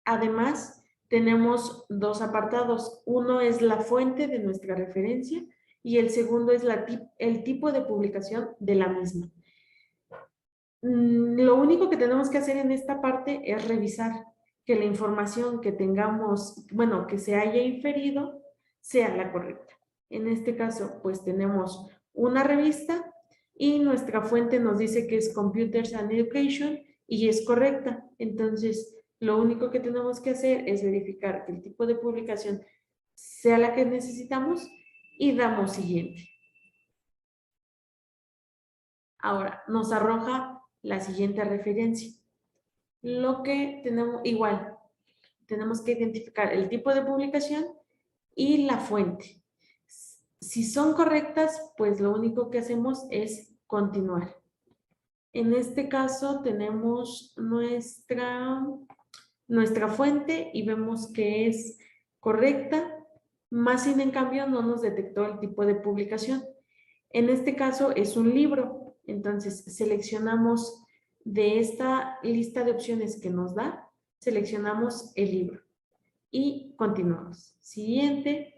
Además, tenemos dos apartados. Uno es la fuente de nuestra referencia y el segundo es el tipo de publicación de la misma. Lo único que tenemos que hacer en esta parte es revisar que la información que tengamos, bueno, que se haya inferido, sea la correcta. En este caso, pues tenemos una revista y nuestra fuente nos dice que es Computers and Education y es correcta. Entonces, lo único que tenemos que hacer es verificar que el tipo de publicación sea la que necesitamos y damos siguiente. Ahora, nos arroja la siguiente referencia. Lo que tenemos, igual, tenemos que identificar el tipo de publicación y la fuente. Si son correctas, pues lo único que hacemos es continuar. En este caso tenemos nuestra fuente y vemos que es correcta, más sin en cambio no nos detectó el tipo de publicación. En este caso es un libro, entonces seleccionamos de esta lista de opciones que nos da, seleccionamos el libro y continuamos. Siguiente.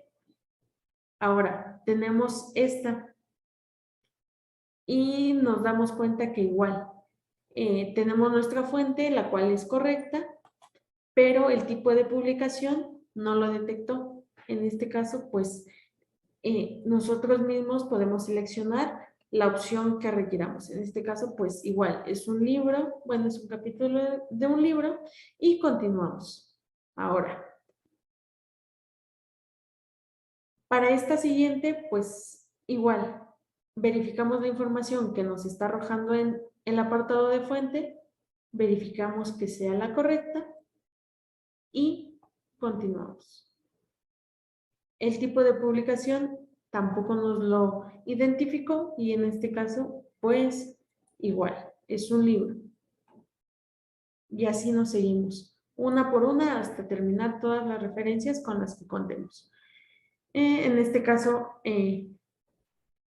Ahora tenemos esta y nos damos cuenta que igual tenemos nuestra fuente, la cual es correcta, pero el tipo de publicación no lo detectó. En este caso, pues nosotros mismos podemos seleccionar la opción que requiramos. En este caso, pues igual, es un libro, bueno, es un capítulo de un libro y continuamos. Ahora, para esta siguiente, pues igual, verificamos la información que nos está arrojando en el apartado de fuente, verificamos que sea la correcta y continuamos. El tipo de publicación tampoco nos lo identificó y en este caso, pues igual, es un libro. Y así nos seguimos, una por una hasta terminar todas las referencias con las que contemos. En este caso,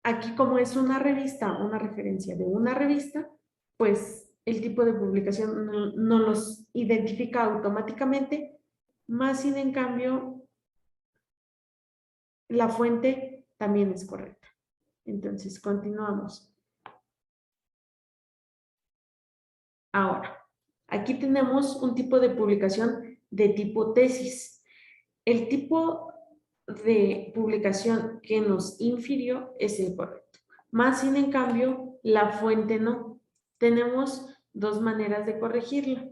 aquí como es una revista, una referencia de una revista, pues el tipo de publicación no los identifica automáticamente, más sin en cambio la fuente también es correcta. Entonces, continuamos. Ahora, aquí tenemos un tipo de publicación de tipo tesis. El tipo de publicación que nos infirió es el correcto. Más sin en cambio, la fuente no. Tenemos dos maneras de corregirlo.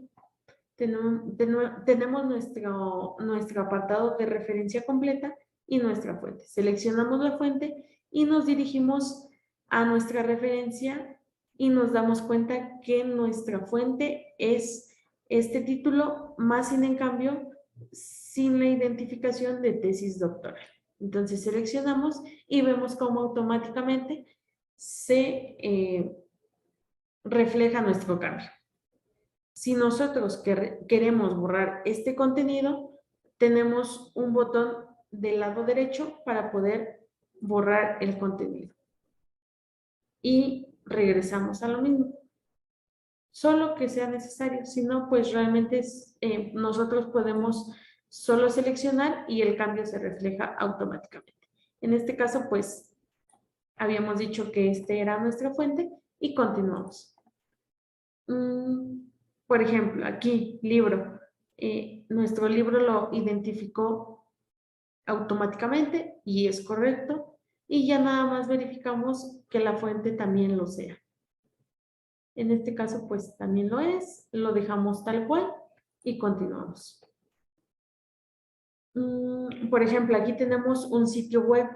Tenemos nuestro apartado de referencia completa y nuestra fuente. Seleccionamos la fuente y nos dirigimos a nuestra referencia y nos damos cuenta que nuestra fuente es este título, más sin en cambio, sin la identificación de tesis doctoral. Entonces seleccionamos y vemos cómo automáticamente se refleja nuestro cambio. Si nosotros queremos borrar este contenido, tenemos un botón del lado derecho para poder borrar el contenido. Y regresamos a lo mismo. Solo que sea necesario, si no, pues realmente nosotros podemos solo seleccionar y el cambio se refleja automáticamente. En este caso, pues, habíamos dicho que este era nuestra fuente y continuamos. Por ejemplo, aquí, libro. Nuestro libro lo identificó automáticamente y es correcto. Y ya nada más verificamos que la fuente también lo sea. En este caso, pues también lo es. Lo dejamos tal cual y continuamos. Por ejemplo, aquí tenemos un sitio web,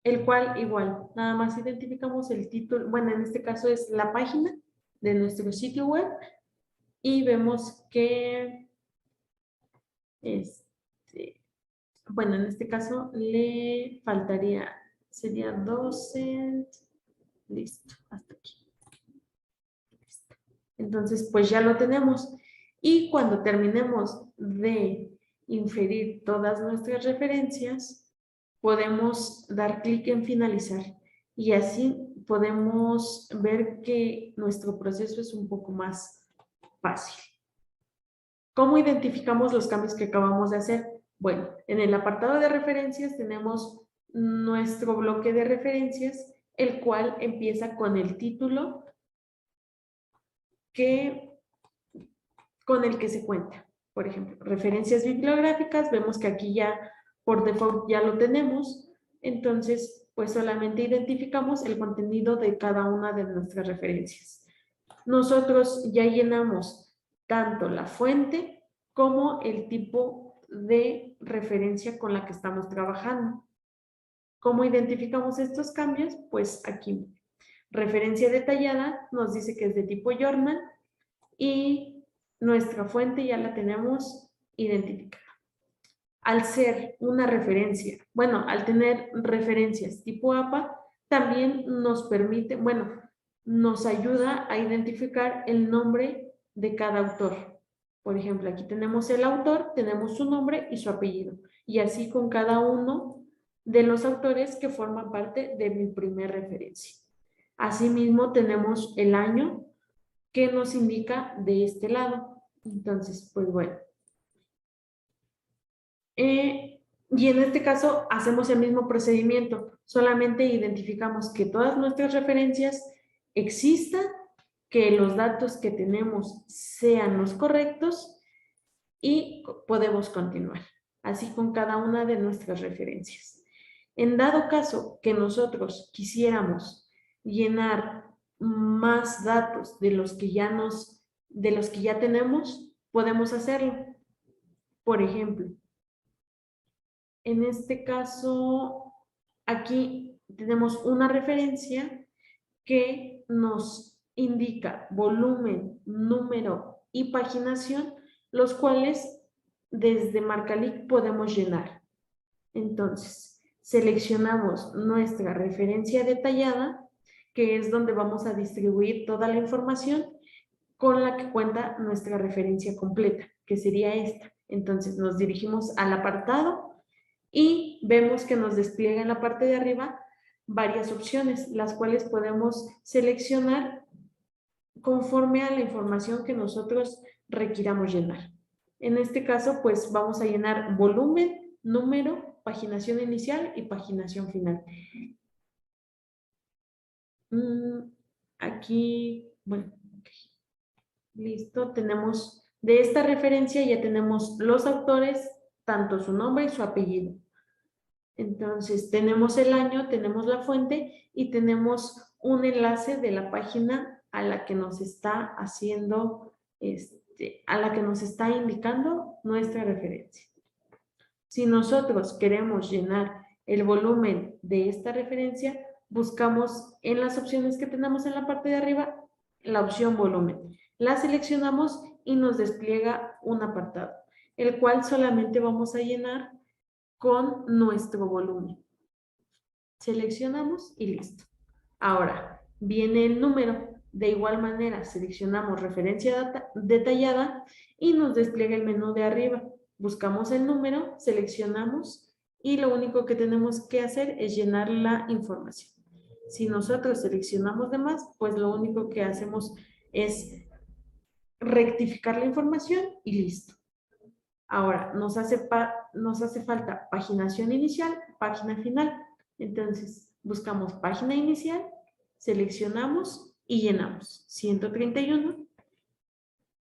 el cual igual, nada más identificamos el título. Bueno, en este caso es la página de nuestro sitio web. Y vemos que, bueno, en este caso le faltaría, sería docent, listo, hasta aquí. Listo. Entonces, pues ya lo tenemos. Y cuando terminemos de inferir todas nuestras referencias, podemos dar clic en finalizar. Y así podemos ver que nuestro proceso es un poco más fácil. ¿Cómo identificamos los cambios que acabamos de hacer? Bueno, en el apartado de referencias tenemos nuestro bloque de referencias, el cual empieza con el título con el que se cuenta. Por ejemplo, referencias bibliográficas, vemos que aquí ya por default ya lo tenemos, entonces pues solamente identificamos el contenido de cada una de nuestras referencias. Nosotros ya llenamos tanto la fuente como el tipo de referencia con la que estamos trabajando. ¿Cómo identificamos estos cambios? Pues aquí, referencia detallada nos dice que es de tipo journal y nuestra fuente ya la tenemos identificada. Al ser una referencia, bueno, al tener referencias tipo APA, también nos permite, bueno, nos ayuda a identificar el nombre de cada autor. Por ejemplo, aquí tenemos el autor, tenemos su nombre y su apellido. Y así con cada uno de los autores que forman parte de mi primera referencia. Asimismo, tenemos el año que nos indica de este lado. Entonces, pues bueno. Y en este caso hacemos el mismo procedimiento, solamente identificamos que todas nuestras referencias existan, que los datos que tenemos sean los correctos y podemos continuar, así con cada una de nuestras referencias. En dado caso que nosotros quisiéramos llenar más datos de los que ya tenemos, podemos hacerlo. Por ejemplo, en este caso, aquí tenemos una referencia que nos indica volumen, número y paginación, los cuales desde Marcalic podemos llenar. Entonces, seleccionamos nuestra referencia detallada, que es donde vamos a distribuir toda la información con la que cuenta nuestra referencia completa, que sería esta. Entonces, nos dirigimos al apartado y vemos que nos despliega en la parte de arriba varias opciones, las cuales podemos seleccionar conforme a la información que nosotros requiramos llenar. En este caso, pues vamos a llenar volumen, número, paginación inicial y paginación final. Aquí, bueno, okay. Listo, tenemos de esta referencia ya tenemos los autores, tanto su nombre y su apellido. Entonces, tenemos el año, tenemos la fuente y tenemos un enlace de la página a la que nos está haciendo, a la que nos está indicando nuestra referencia. Si nosotros queremos llenar el volumen de esta referencia, buscamos en las opciones que tenemos en la parte de arriba la opción volumen. La seleccionamos y nos despliega un apartado, el cual solamente vamos a llenar con nuestro volumen. Seleccionamos y listo. Ahora, viene el número. De igual manera, seleccionamos referencia detallada y nos despliega el menú de arriba. Buscamos el número, seleccionamos y lo único que tenemos que hacer es llenar la información. Si nosotros seleccionamos de más, pues lo único que hacemos es rectificar la información y listo. Ahora, nos hace falta paginación inicial, página final. Entonces, buscamos página inicial, seleccionamos y llenamos. 131.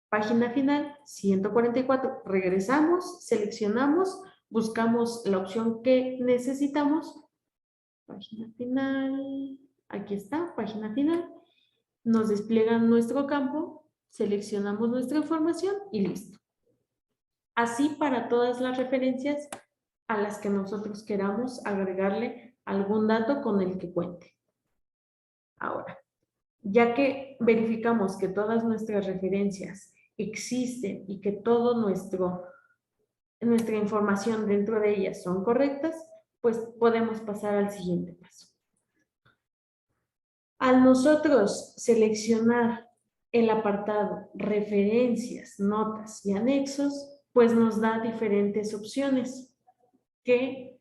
Página final, 144. Regresamos, seleccionamos, buscamos la opción que necesitamos. Página final. Aquí está, página final. Nos despliega nuestro campo, seleccionamos nuestra información y listo. Así para todas las referencias a las que nosotros queramos agregarle algún dato con el que cuente. Ahora, ya que verificamos que todas nuestras referencias existen y que toda nuestra información dentro de ellas son correctas, pues podemos pasar al siguiente paso. Al nosotros seleccionar el apartado referencias, notas y anexos, pues nos da diferentes opciones que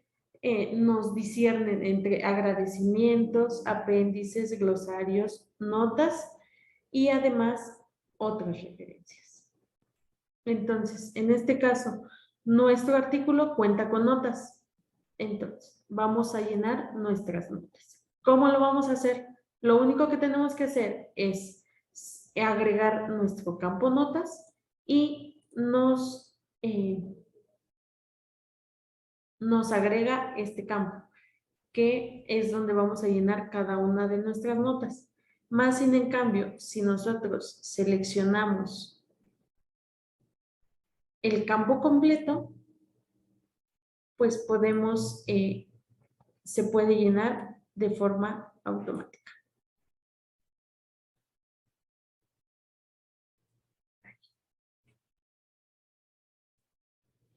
nos disciernen entre agradecimientos, apéndices, glosarios, notas y además otras referencias. Entonces, en este caso, nuestro artículo cuenta con notas. Entonces, vamos a llenar nuestras notas. ¿Cómo lo vamos a hacer? Lo único que tenemos que hacer es agregar nuestro campo notas y nos agrega este campo, que es donde vamos a llenar cada una de nuestras notas. Más sin en cambio, si nosotros seleccionamos el campo completo, pues podemos, se puede llenar de forma automática.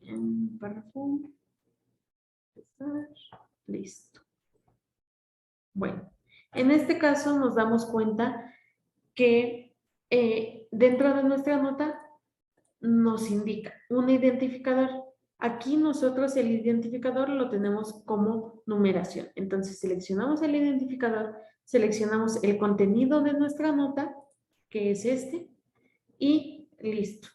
Un párrafo. Listo. Bueno, en este caso nos damos cuenta que dentro de nuestra nota nos indica un identificador. Aquí nosotros el identificador lo tenemos como numeración. Entonces seleccionamos el identificador, seleccionamos el contenido de nuestra nota, que es este, y listo.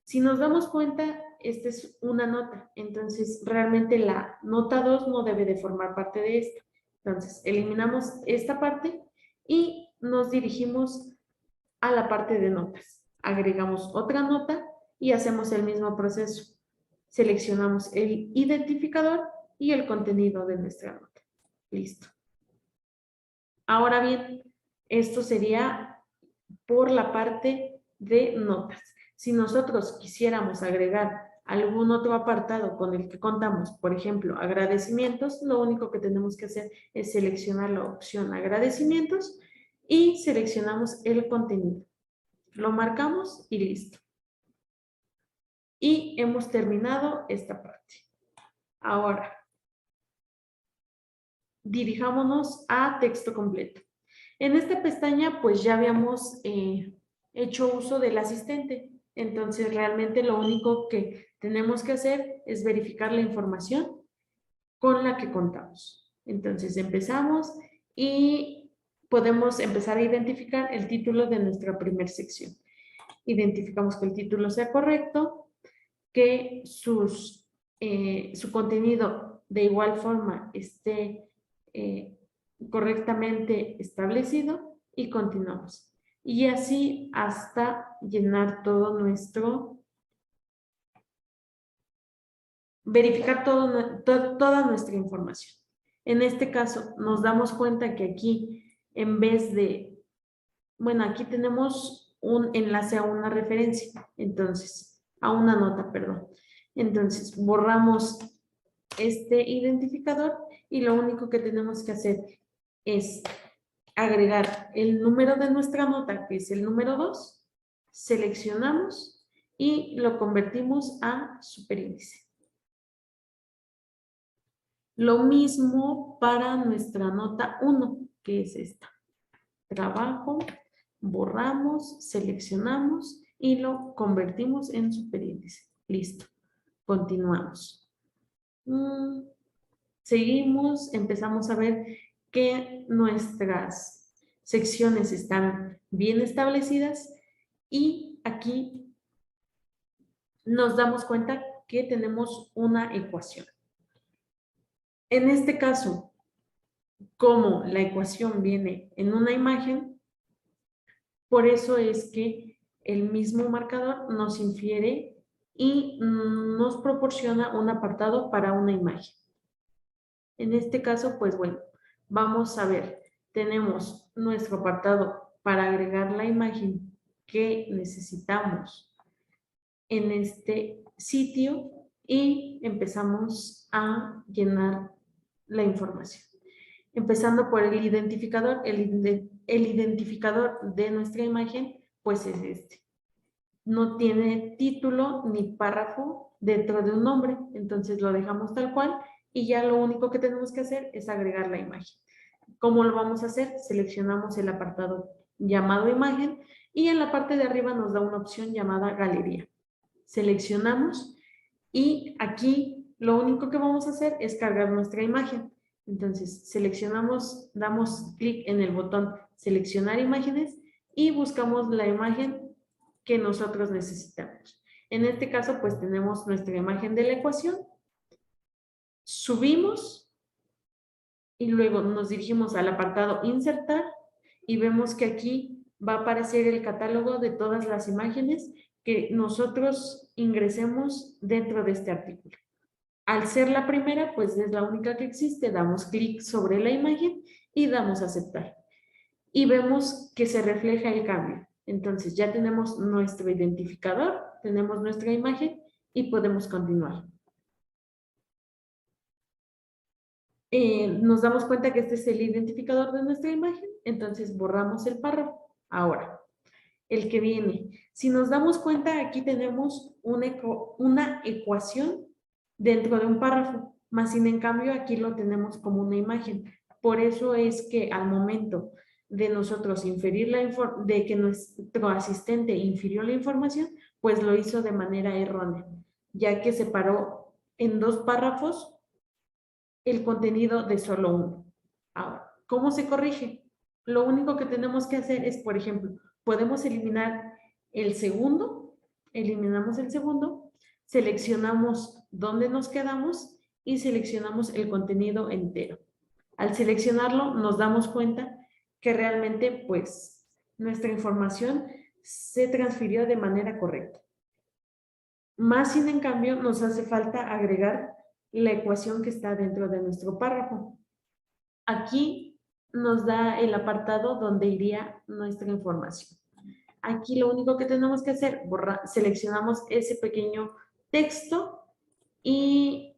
Si nos damos cuenta, esta es una nota, entonces realmente la nota 2 no debe de formar parte de esta. Entonces eliminamos esta parte y nos dirigimos a la parte de notas. Agregamos otra nota y hacemos el mismo proceso. Seleccionamos el identificador y el contenido de nuestra nota. Listo. Ahora bien, esto sería por la parte de notas. Si nosotros quisiéramos agregar algún otro apartado con el que contamos, por ejemplo, agradecimientos, lo único que tenemos que hacer es seleccionar la opción agradecimientos y seleccionamos el contenido. Lo marcamos y listo. Y hemos terminado esta parte. Ahora, dirijámonos a texto completo. En esta pestaña, pues ya habíamos hecho uso del asistente. Entonces, realmente lo único que tenemos que hacer es verificar la información con la que contamos. Entonces, empezamos y podemos empezar a identificar el título de nuestra primera sección. Identificamos que el título sea correcto, que su contenido de igual forma esté correctamente establecido y continuamos. Y así hasta llenar todo nuestro, verificar toda nuestra información. En este caso nos damos cuenta que aquí en vez de, bueno, aquí tenemos un enlace a una referencia, entonces, a una nota, perdón. Entonces borramos este identificador y lo único que tenemos que hacer es agregar el número de nuestra nota, que es el número 2, seleccionamos y lo convertimos a superíndice. Lo mismo para nuestra nota 1, que es esta. Trabajo, borramos, seleccionamos y lo convertimos en superíndice. Listo. Continuamos. Seguimos, empezamos a ver que nuestras secciones están bien establecidas y aquí nos damos cuenta que tenemos una ecuación. En este caso, como la ecuación viene en una imagen, por eso es que el mismo marcador nos infiere y nos proporciona un apartado para una imagen. En este caso, pues bueno, vamos a ver, tenemos nuestro apartado para agregar la imagen que necesitamos en este sitio y empezamos a llenar la información. Empezando por el identificador, el identificador de nuestra imagen, pues es este. No tiene título ni párrafo dentro de un nombre, entonces lo dejamos tal cual y ya lo único que tenemos que hacer es agregar la imagen. ¿Cómo lo vamos a hacer? Seleccionamos el apartado llamado imagen y en la parte de arriba nos da una opción llamada galería. Seleccionamos y aquí lo único que vamos a hacer es cargar nuestra imagen. Entonces seleccionamos, damos clic en el botón seleccionar imágenes y buscamos la imagen que nosotros necesitamos. En este caso pues tenemos nuestra imagen de la ecuación, subimos y luego nos dirigimos al apartado insertar y vemos que aquí va a aparecer el catálogo de todas las imágenes que nosotros ingresemos dentro de este artículo. Al ser la primera, pues es la única que existe, damos clic sobre la imagen y damos a aceptar. Y vemos que se refleja el cambio. Entonces ya tenemos nuestro identificador, tenemos nuestra imagen y podemos continuar. Nos damos cuenta que este es el identificador de nuestra imagen, entonces borramos el párrafo. Ahora, el que viene. Si nos damos cuenta, aquí tenemos una ecuación dentro de un párrafo, más sin en cambio aquí lo tenemos como una imagen. Por eso es que al momento de nosotros inferir de que nuestro asistente infirió la información, pues lo hizo de manera errónea, ya que separó en 2 párrafos el contenido de solo uno. Ahora, ¿cómo se corrige? Lo único que tenemos que hacer es, por ejemplo, podemos eliminar el segundo, eliminamos el segundo, seleccionamos dónde nos quedamos y seleccionamos el contenido entero. Al seleccionarlo nos damos cuenta que realmente pues nuestra información se transfirió de manera correcta. Más sin en cambio nos hace falta agregar la ecuación que está dentro de nuestro párrafo. Aquí nos da el apartado donde iría nuestra información. Aquí lo único que tenemos que hacer, seleccionamos ese pequeño texto y,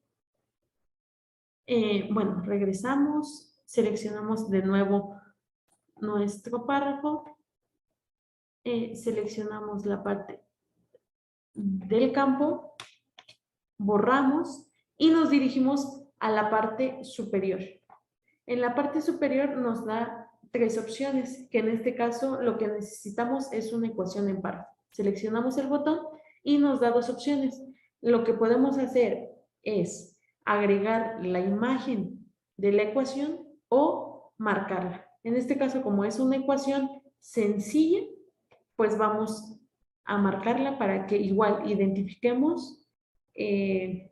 bueno, regresamos, seleccionamos de nuevo nuestro párrafo, seleccionamos la parte del campo, borramos y nos dirigimos a la parte superior. En la parte superior nos da 3 opciones, que en este caso lo que necesitamos es una ecuación en párrafo. Seleccionamos el botón y nos da 2 opciones. Lo que podemos hacer es agregar la imagen de la ecuación o marcarla. En este caso, como es una ecuación sencilla, pues vamos a marcarla para que igual identifiquemos este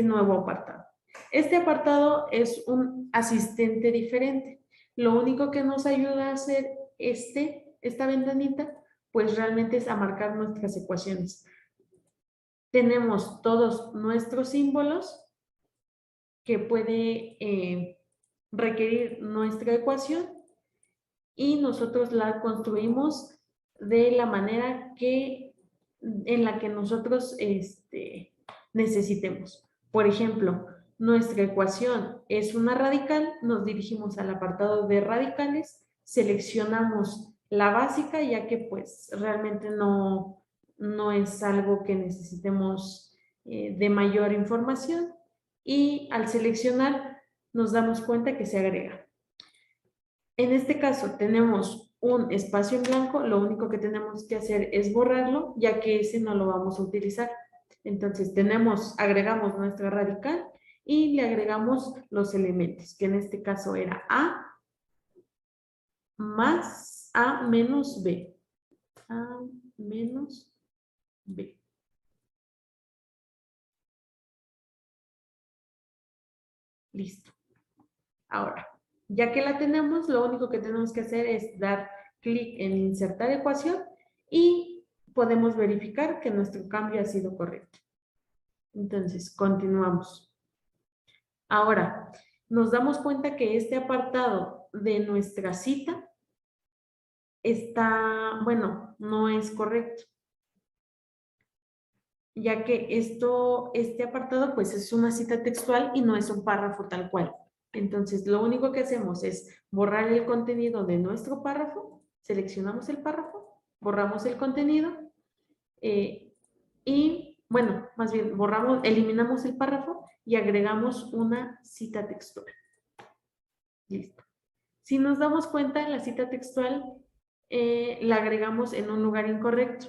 nuevo apartado. Este apartado es un asistente diferente. Lo único que nos ayuda a hacer esta ventanita, pues realmente es a marcar nuestras ecuaciones. Tenemos todos nuestros símbolos que puede requerir nuestra ecuación y nosotros la construimos de la manera en la que nosotros necesitemos. Por ejemplo, nuestra ecuación es una radical, nos dirigimos al apartado de radicales, seleccionamos la básica, ya que pues realmente no es algo que necesitemos de mayor información, y al seleccionar nos damos cuenta que se agrega. En este caso tenemos un espacio en blanco, lo único que tenemos que hacer es borrarlo, ya que ese no lo vamos a utilizar. Entonces agregamos nuestra radical y le agregamos los elementos, que en este caso era A más A menos B. A menos B. Listo. Ahora, ya que la tenemos, lo único que tenemos que hacer es dar clic en insertar ecuación y podemos verificar que nuestro cambio ha sido correcto. Entonces, continuamos. Ahora, nos damos cuenta que este apartado de nuestra cita no es correcto, ya que este apartado pues es una cita textual y no es un párrafo tal cual. Entonces, lo único que hacemos es borrar el contenido de nuestro párrafo, seleccionamos el párrafo, borramos el contenido más bien eliminamos el párrafo y agregamos una cita textual. Listo. Si nos damos cuenta, la cita textual la agregamos en un lugar incorrecto.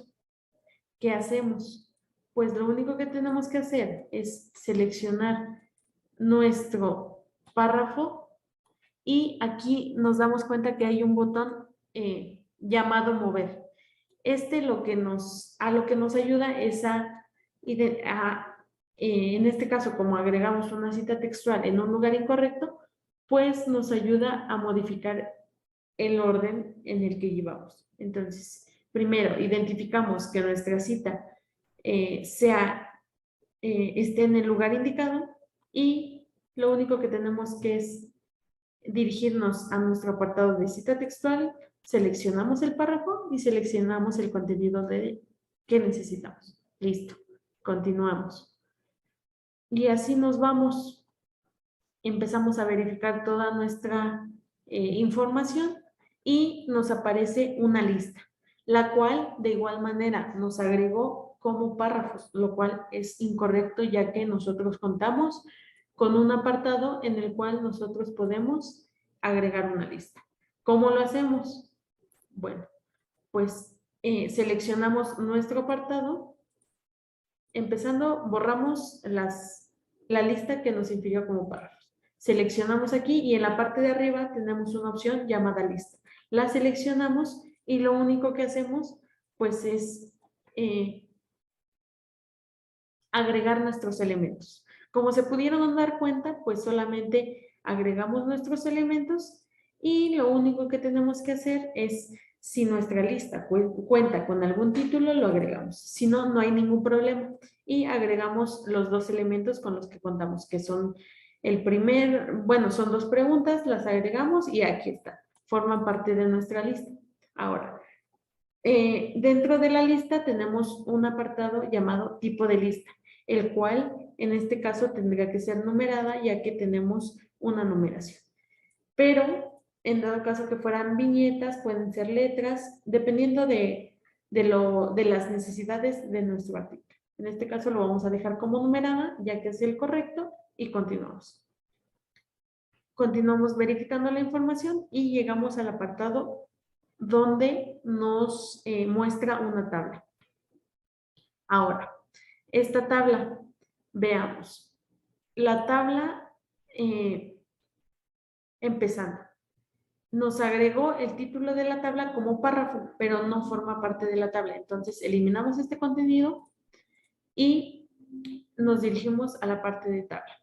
¿Qué hacemos? Pues lo único que tenemos que hacer es seleccionar nuestro párrafo y aquí nos damos cuenta que hay un botón llamado mover. A lo que nos ayuda es en este caso, como agregamos una cita textual en un lugar incorrecto, pues nos ayuda a modificar el orden en el que llevamos. Entonces, primero, identificamos que nuestra cita esté en el lugar indicado y lo único que tenemos que es dirigirnos a nuestro apartado de cita textual, seleccionamos el párrafo y seleccionamos el contenido que necesitamos. Listo, continuamos. Y así nos vamos. Empezamos a verificar toda nuestra información y nos aparece una lista, la cual de igual manera nos agregó como párrafos, lo cual es incorrecto ya que nosotros contamos con un apartado en el cual nosotros podemos agregar una lista. ¿Cómo lo hacemos? Bueno, pues seleccionamos nuestro apartado. Empezando, borramos la lista que nos infirió como párrafos. Seleccionamos aquí y en la parte de arriba tenemos una opción llamada lista. La seleccionamos y lo único que hacemos pues es agregar nuestros elementos. Como se pudieron dar cuenta, pues solamente agregamos nuestros elementos y lo único que tenemos que hacer es, si nuestra lista cuenta con algún título, lo agregamos. Si no, no hay ningún problema. Y agregamos los dos elementos con los que contamos, que son son dos preguntas, las agregamos y aquí está. Forman parte de nuestra lista. Ahora, dentro de la lista tenemos un apartado llamado tipo de lista, el cual en este caso tendría que ser numerada ya que tenemos una numeración. Pero en dado caso que fueran viñetas, pueden ser letras, dependiendo de las necesidades de nuestro artículo. En este caso lo vamos a dejar como numerada, ya que es el correcto, y continuamos. Continuamos verificando la información y llegamos al apartado donde nos muestra una tabla. Ahora, esta tabla, veamos. La tabla, empezando, nos agregó el título de la tabla como párrafo, pero no forma parte de la tabla. Entonces, eliminamos este contenido y nos dirigimos a la parte de tabla.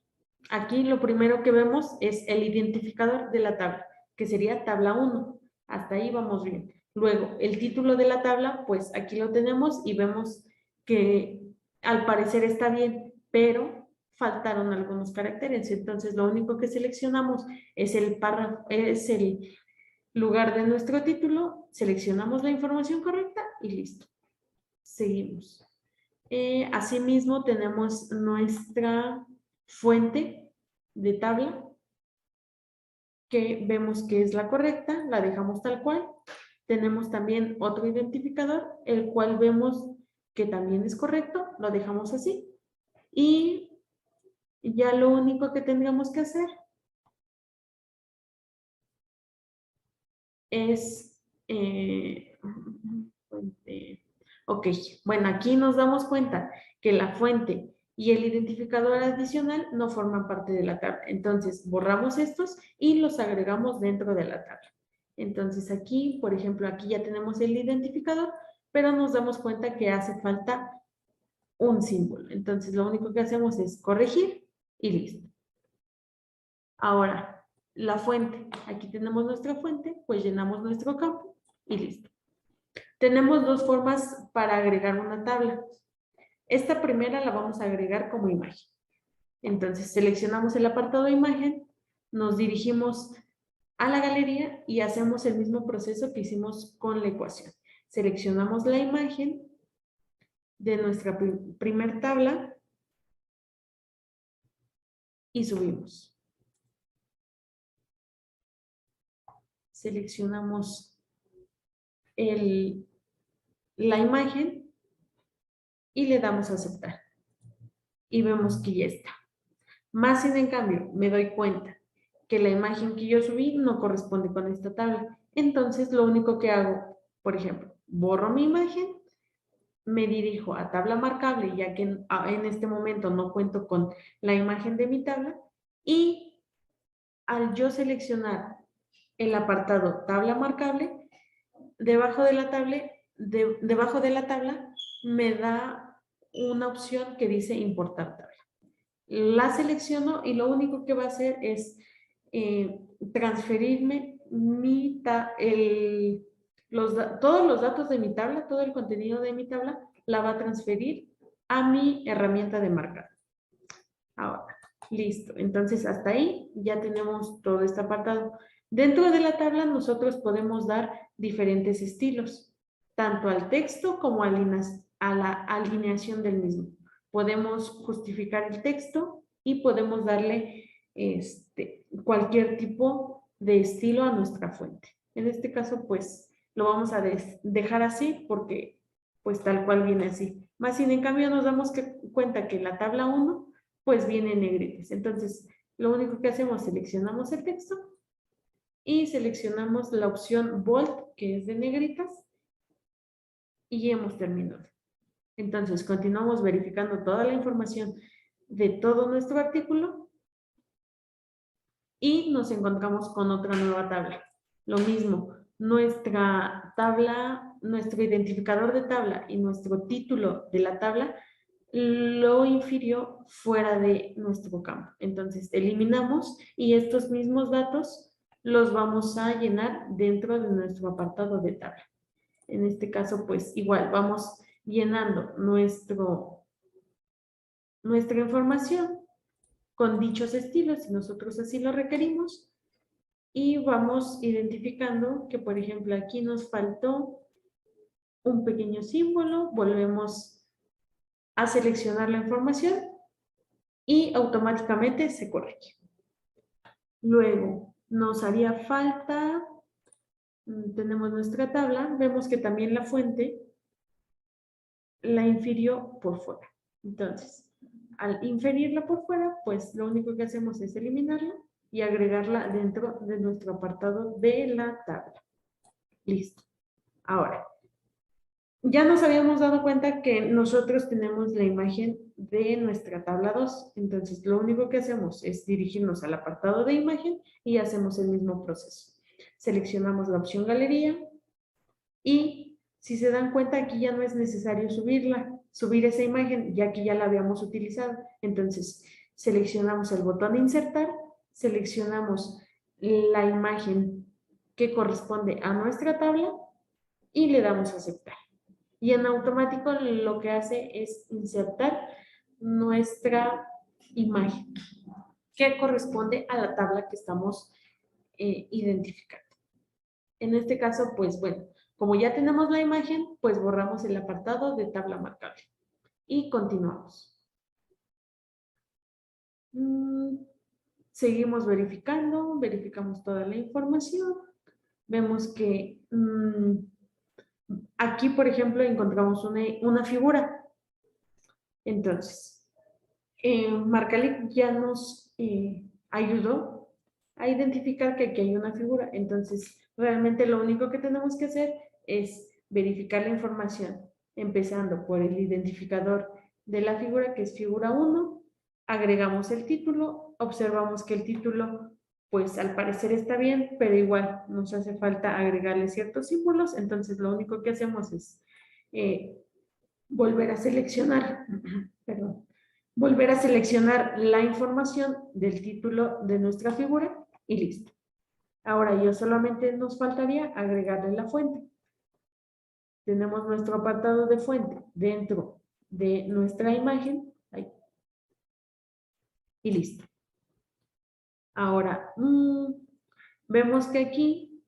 Aquí lo primero que vemos es el identificador de la tabla, que sería tabla 1. Hasta ahí vamos bien. Luego, el título de la tabla, pues aquí lo tenemos y vemos que al parecer está bien, pero faltaron algunos caracteres. Entonces, lo único que seleccionamos es el párrafo, es el lugar de nuestro título, seleccionamos la información correcta y listo. Seguimos. Asimismo, tenemos nuestra fuente de tabla, que vemos que es la correcta, la dejamos tal cual. Tenemos también otro identificador, el cual vemos que también es correcto, lo dejamos así. Y ya lo único que tendríamos que hacer es... ok, bueno, aquí nos damos cuenta que la fuente y el identificador adicional no forman parte de la tabla. Entonces, borramos estos y los agregamos dentro de la tabla. Entonces, aquí, por ejemplo, aquí ya tenemos el identificador, pero nos damos cuenta que hace falta un símbolo. Entonces, lo único que hacemos es corregir y listo. Ahora, la fuente. Aquí tenemos nuestra fuente, pues llenamos nuestro campo y listo. Tenemos dos formas para agregar una tabla. Esta primera la vamos a agregar como imagen. Entonces, seleccionamos el apartado de imagen, nos dirigimos a la galería y hacemos el mismo proceso que hicimos con la ecuación. Seleccionamos la imagen de nuestra primer tabla y subimos. Seleccionamos la imagen y le damos a aceptar. Y vemos que ya está. Más sin en cambio, me doy cuenta que la imagen que yo subí no corresponde con esta tabla. Entonces, lo único que hago, por ejemplo, borro mi imagen, me dirijo a tabla marcable, ya que en este momento no cuento con la imagen de mi tabla, y al yo seleccionar el apartado tabla marcable, debajo de la tabla me da una opción que dice importar tabla. La selecciono y lo único que va a hacer es transferirme todos los datos de mi tabla, todo el contenido de mi tabla, la va a transferir a mi herramienta de marcar. Ahora, listo. Entonces, hasta ahí ya tenemos todo este apartado. Dentro de la tabla nosotros podemos dar diferentes estilos, tanto al texto como a la alineación del mismo. Podemos justificar el texto y podemos darle cualquier tipo de estilo a nuestra fuente. En este caso, pues, lo vamos a dejar así porque, pues, tal cual viene así. Más sin en cambio, nos damos cuenta que la tabla 1 pues viene en negritas. Entonces, lo único que hacemos, seleccionamos el texto y seleccionamos la opción Bold, que es de negritas, y hemos terminado. Entonces, continuamos verificando toda la información de todo nuestro artículo y nos encontramos con otra nueva tabla. Lo mismo, nuestra tabla, nuestro identificador de tabla y nuestro título de la tabla lo infirió fuera de nuestro campo. Entonces, eliminamos y estos mismos datos los vamos a llenar dentro de nuestro apartado de tabla. En este caso, pues igual vamos llenando nuestra información con dichos estilos, si nosotros así lo requerimos, y vamos identificando que, por ejemplo, aquí nos faltó un pequeño símbolo, volvemos a seleccionar la información y automáticamente se corrige. Luego, nos haría falta, tenemos nuestra tabla, vemos que también la fuente la infirió por fuera. Entonces, al inferirla por fuera, pues lo único que hacemos es eliminarla y agregarla dentro de nuestro apartado de la tabla. Listo. Ahora, ya nos habíamos dado cuenta que nosotros tenemos la imagen de nuestra tabla 2. Entonces, lo único que hacemos es dirigirnos al apartado de imagen y hacemos el mismo proceso. Seleccionamos la opción galería y si se dan cuenta, aquí ya no es necesario subir esa imagen, ya que ya la habíamos utilizado. Entonces, seleccionamos el botón de insertar, seleccionamos la imagen que corresponde a nuestra tabla y le damos a aceptar. Y en automático lo que hace es insertar nuestra imagen que corresponde a la tabla que estamos identificando. En este caso, pues bueno, como ya tenemos la imagen, pues borramos el apartado de tabla marcable. y continuamos. Seguimos verificando, verificamos toda la información. Vemos que aquí, por ejemplo, encontramos una figura. Entonces, Marcalic ya nos ayudó a identificar que aquí hay una figura. Entonces, realmente lo único que tenemos que hacer es verificar la información, empezando por el identificador de la figura, que es figura 1, agregamos el título, observamos que el título, pues al parecer está bien, pero igual nos hace falta agregarle ciertos símbolos. Entonces, lo único que hacemos es volver a seleccionar, perdón, volver a seleccionar la información del título de nuestra figura y listo. Ahora ya solamente nos faltaría agregarle la fuente. Tenemos nuestro apartado de fuente dentro de nuestra imagen. Ahí. Y listo. Ahora, vemos que aquí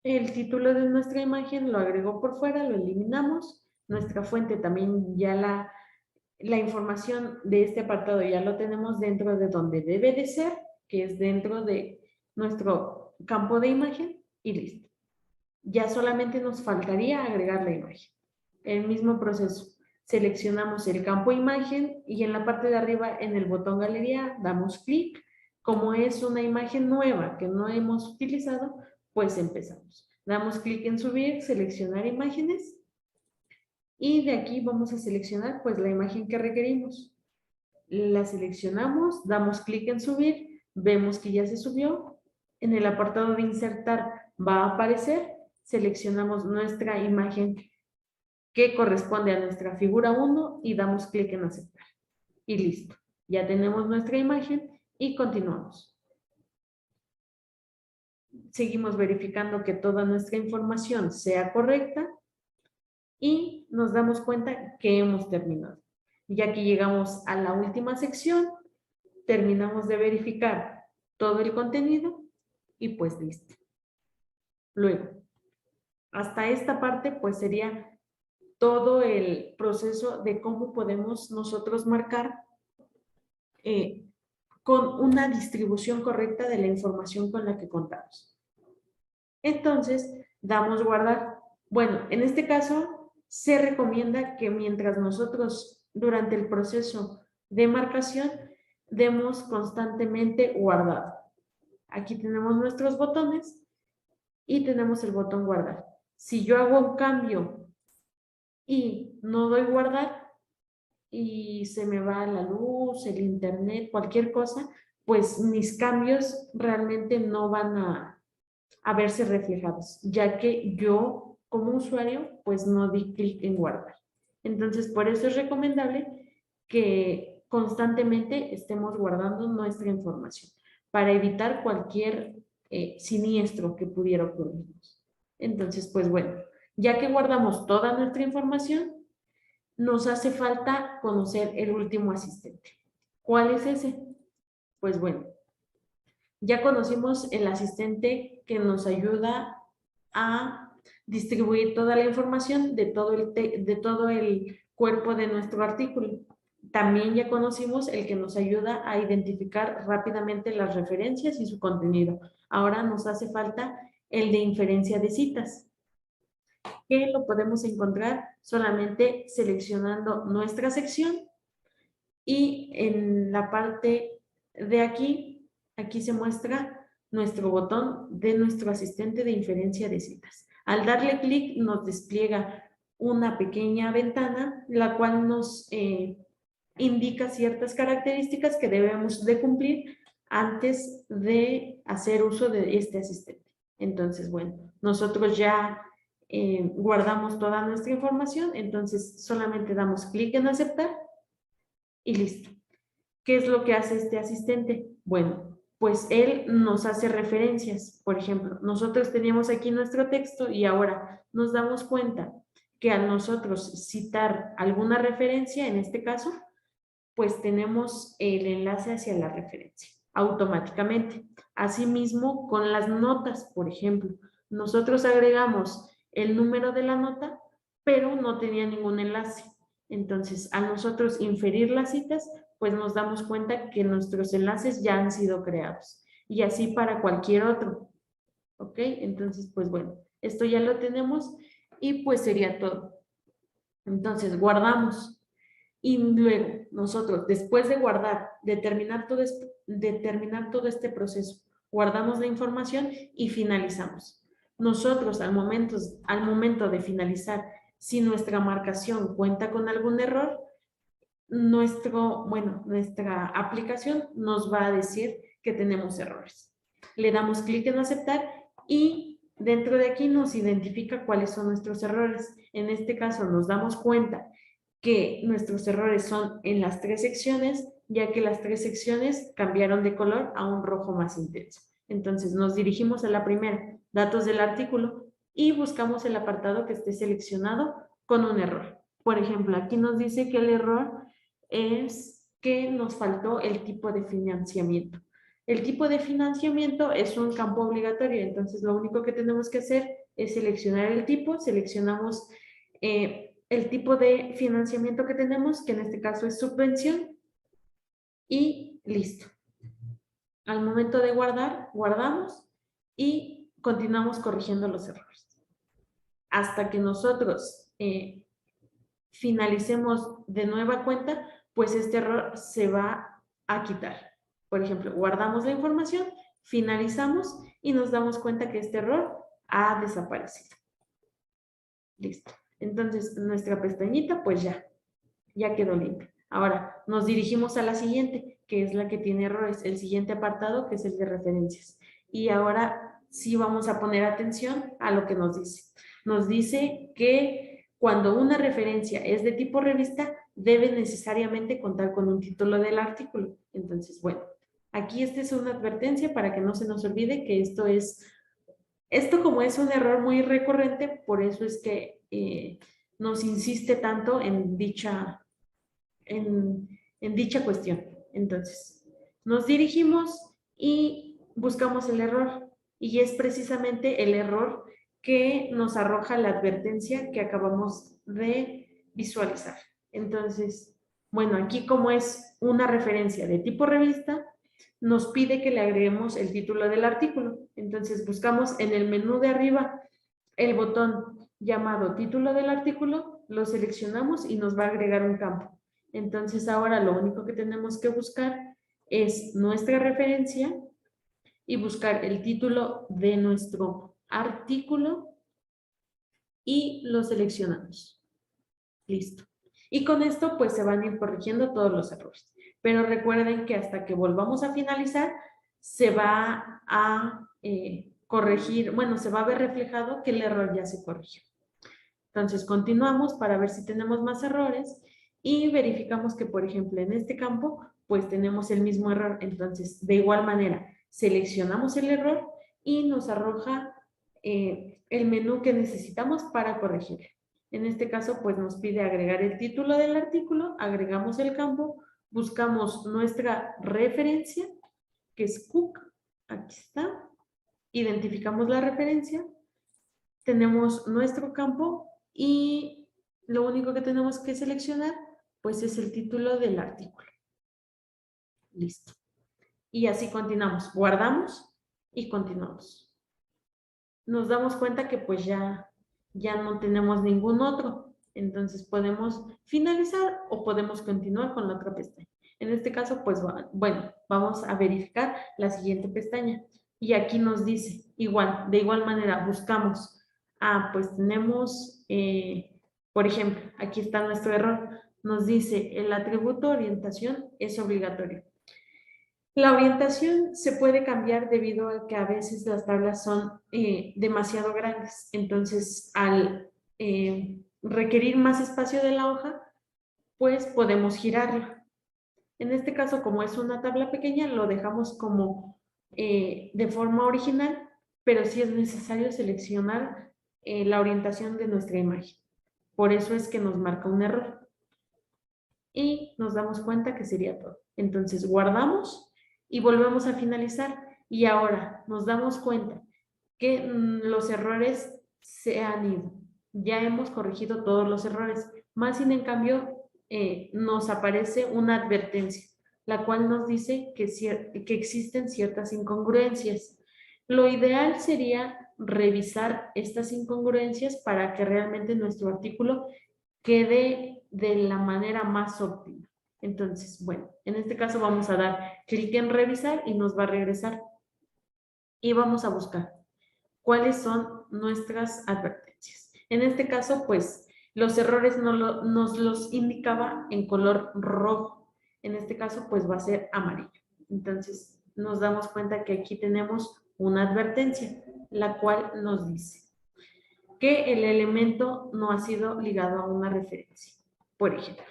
el título de nuestra imagen lo agregó por fuera, lo eliminamos. Nuestra fuente también ya la información de este apartado ya lo tenemos dentro de donde debe de ser, que es dentro de nuestro campo de imagen y listo. Ya solamente nos faltaría agregar la imagen. El mismo proceso. Seleccionamos el campo imagen y en la parte de arriba en el botón galería damos clic. Como es una imagen nueva que no hemos utilizado, pues empezamos. Damos clic en subir, seleccionar imágenes y de aquí vamos a seleccionar pues la imagen que requerimos. La seleccionamos, damos clic en subir, vemos que ya se subió. En el apartado de insertar va a aparecer, seleccionamos nuestra imagen que corresponde a nuestra figura 1 y damos clic en aceptar. Y listo, ya tenemos nuestra imagen y continuamos. Seguimos verificando que toda nuestra información sea correcta y nos damos cuenta que hemos terminado. Ya que llegamos a la última sección, terminamos de verificar todo el contenido y pues listo. Luego, hasta esta parte pues sería todo el proceso de cómo podemos nosotros marcar con una distribución correcta de la información con la que contamos. Entonces, damos guardar. Bueno, en este caso se recomienda que mientras nosotros durante el proceso de marcación demos constantemente guardar. Aquí tenemos nuestros botones y tenemos el botón guardar. Si yo hago un cambio y no doy guardar y se me va la luz, el internet, cualquier cosa, pues mis cambios realmente no van a verse reflejados, ya que yo como usuario pues no di clic en guardar. Entonces, por eso es recomendable que constantemente estemos guardando nuestra información para evitar cualquier siniestro que pudiera ocurrirnos. Entonces, pues bueno, ya que guardamos toda nuestra información, nos hace falta conocer el último asistente. ¿Cuál es ese? Pues bueno, ya conocimos el asistente que nos ayuda a distribuir toda la información de todo el cuerpo de nuestro artículo. También ya conocimos el que nos ayuda a identificar rápidamente las referencias y su contenido. Ahora nos hace falta el de inferencia de citas, que lo podemos encontrar solamente seleccionando nuestra sección y en la parte de aquí se muestra nuestro botón de nuestro asistente de inferencia de citas. Al darle clic nos despliega una pequeña ventana, la cual nos indica ciertas características que debemos de cumplir antes de hacer uso de este asistente. Entonces, bueno, nosotros ya guardamos toda nuestra información, entonces solamente damos clic en aceptar y listo. ¿Qué es lo que hace este asistente? Bueno, pues él nos hace referencias. Por ejemplo, nosotros teníamos aquí nuestro texto y ahora nos damos cuenta que al nosotros citar alguna referencia, en este caso, pues tenemos el enlace hacia la referencia automáticamente. Asimismo, con las notas, por ejemplo, nosotros agregamos el número de la nota, pero no tenía ningún enlace. Entonces, al nosotros inferir las citas, pues nos damos cuenta que nuestros enlaces ya han sido creados. Y así para cualquier otro. ¿Ok? Entonces, pues bueno, esto ya lo tenemos y pues sería todo. Entonces, guardamos. Y luego nosotros, después de guardar, determinar todo este proceso, guardamos la información y finalizamos. Nosotros al momento de finalizar, si nuestra marcación cuenta con algún error, nuestra aplicación nos va a decir que tenemos errores. Le damos clic en aceptar y dentro de aquí nos identifica cuáles son nuestros errores. En este caso nos damos cuenta que nuestros errores son en las 3 secciones, ya que las 3 secciones cambiaron de color a un rojo más intenso. Entonces nos dirigimos a la primera, datos del artículo, y buscamos el apartado que esté seleccionado con un error. Por ejemplo, aquí nos dice que el error es que nos faltó el tipo de financiamiento. El tipo de financiamiento es un campo obligatorio, entonces lo único que tenemos que hacer es seleccionar el tipo, seleccionamos el tipo de financiamiento que tenemos, que en este caso es subvención, y listo. Al momento de guardar, guardamos y continuamos corrigiendo los errores. Hasta que nosotros finalicemos de nueva cuenta, pues este error se va a quitar. Por ejemplo, guardamos la información, finalizamos y nos damos cuenta que este error ha desaparecido. Listo. Entonces, nuestra pestañita, pues ya quedó limpia. Ahora, nos dirigimos a la siguiente, que es la que tiene errores, el siguiente apartado, que es el de referencias. Y ahora sí vamos a poner atención a lo que nos dice. Nos dice que cuando una referencia es de tipo revista, debe necesariamente contar con un título del artículo. Entonces, bueno, aquí esta es una advertencia para que no se nos olvide que esto como es un error muy recurrente, por eso es que nos insiste tanto en dicha cuestión. Entonces, nos dirigimos y buscamos el error. Y es precisamente el error que nos arroja la advertencia que acabamos de visualizar. Entonces, bueno, aquí como es una referencia de tipo revista, nos pide que le agreguemos el título del artículo. Entonces, buscamos en el menú de arriba el botón llamado título del artículo, lo seleccionamos y nos va a agregar un campo. Entonces ahora lo único que tenemos que buscar es nuestra referencia y buscar el título de nuestro artículo y lo seleccionamos. Listo. Y con esto pues se van a ir corrigiendo todos los errores. Pero recuerden que hasta que volvamos a finalizar se va a corregir, bueno, se va a ver reflejado que el error ya se corrigió. Entonces continuamos para ver si tenemos más errores y verificamos que, por ejemplo, en este campo, pues tenemos el mismo error. Entonces, de igual manera, seleccionamos el error y nos arroja el menú que necesitamos para corregir. En este caso, pues nos pide agregar el título del artículo, agregamos el campo, buscamos nuestra referencia, que es Cook, aquí está, identificamos la referencia, tenemos nuestro campo y lo único que tenemos que seleccionar pues es el título del artículo. Listo. Y así continuamos. Guardamos y continuamos. Nos damos cuenta que pues ya no tenemos ningún otro. Entonces podemos finalizar o podemos continuar con la otra pestaña. En este caso, pues bueno, vamos a verificar la siguiente pestaña. Y aquí nos dice, igual, de igual manera, buscamos. Pues tenemos, por ejemplo, aquí está nuestro error. Nos dice, el atributo orientación es obligatorio. La orientación se puede cambiar debido a que a veces las tablas son demasiado grandes. Entonces, al requerir más espacio de la hoja, pues podemos girarla. En este caso, como es una tabla pequeña, lo dejamos como de forma original, pero sí es necesario seleccionar la orientación de nuestra imagen. Por eso es que nos marca un error. Y nos damos cuenta que sería todo. Entonces, guardamos y volvemos a finalizar. Y ahora nos damos cuenta que los errores se han ido. Ya hemos corregido todos los errores. Más sin en cambio, nos aparece una advertencia, la cual nos dice que existen ciertas incongruencias. Lo ideal sería revisar estas incongruencias para que realmente nuestro artículo quede de la manera más óptima. Entonces, bueno, en este caso vamos a dar clic en revisar y nos va a regresar. Y vamos a buscar cuáles son nuestras advertencias. En este caso, pues, los errores nos los indicaba en color rojo. En este caso, pues, va a ser amarillo. Entonces, nos damos cuenta que aquí tenemos una advertencia, la cual nos dice que el elemento no ha sido ligado a una referencia. Por ejemplo,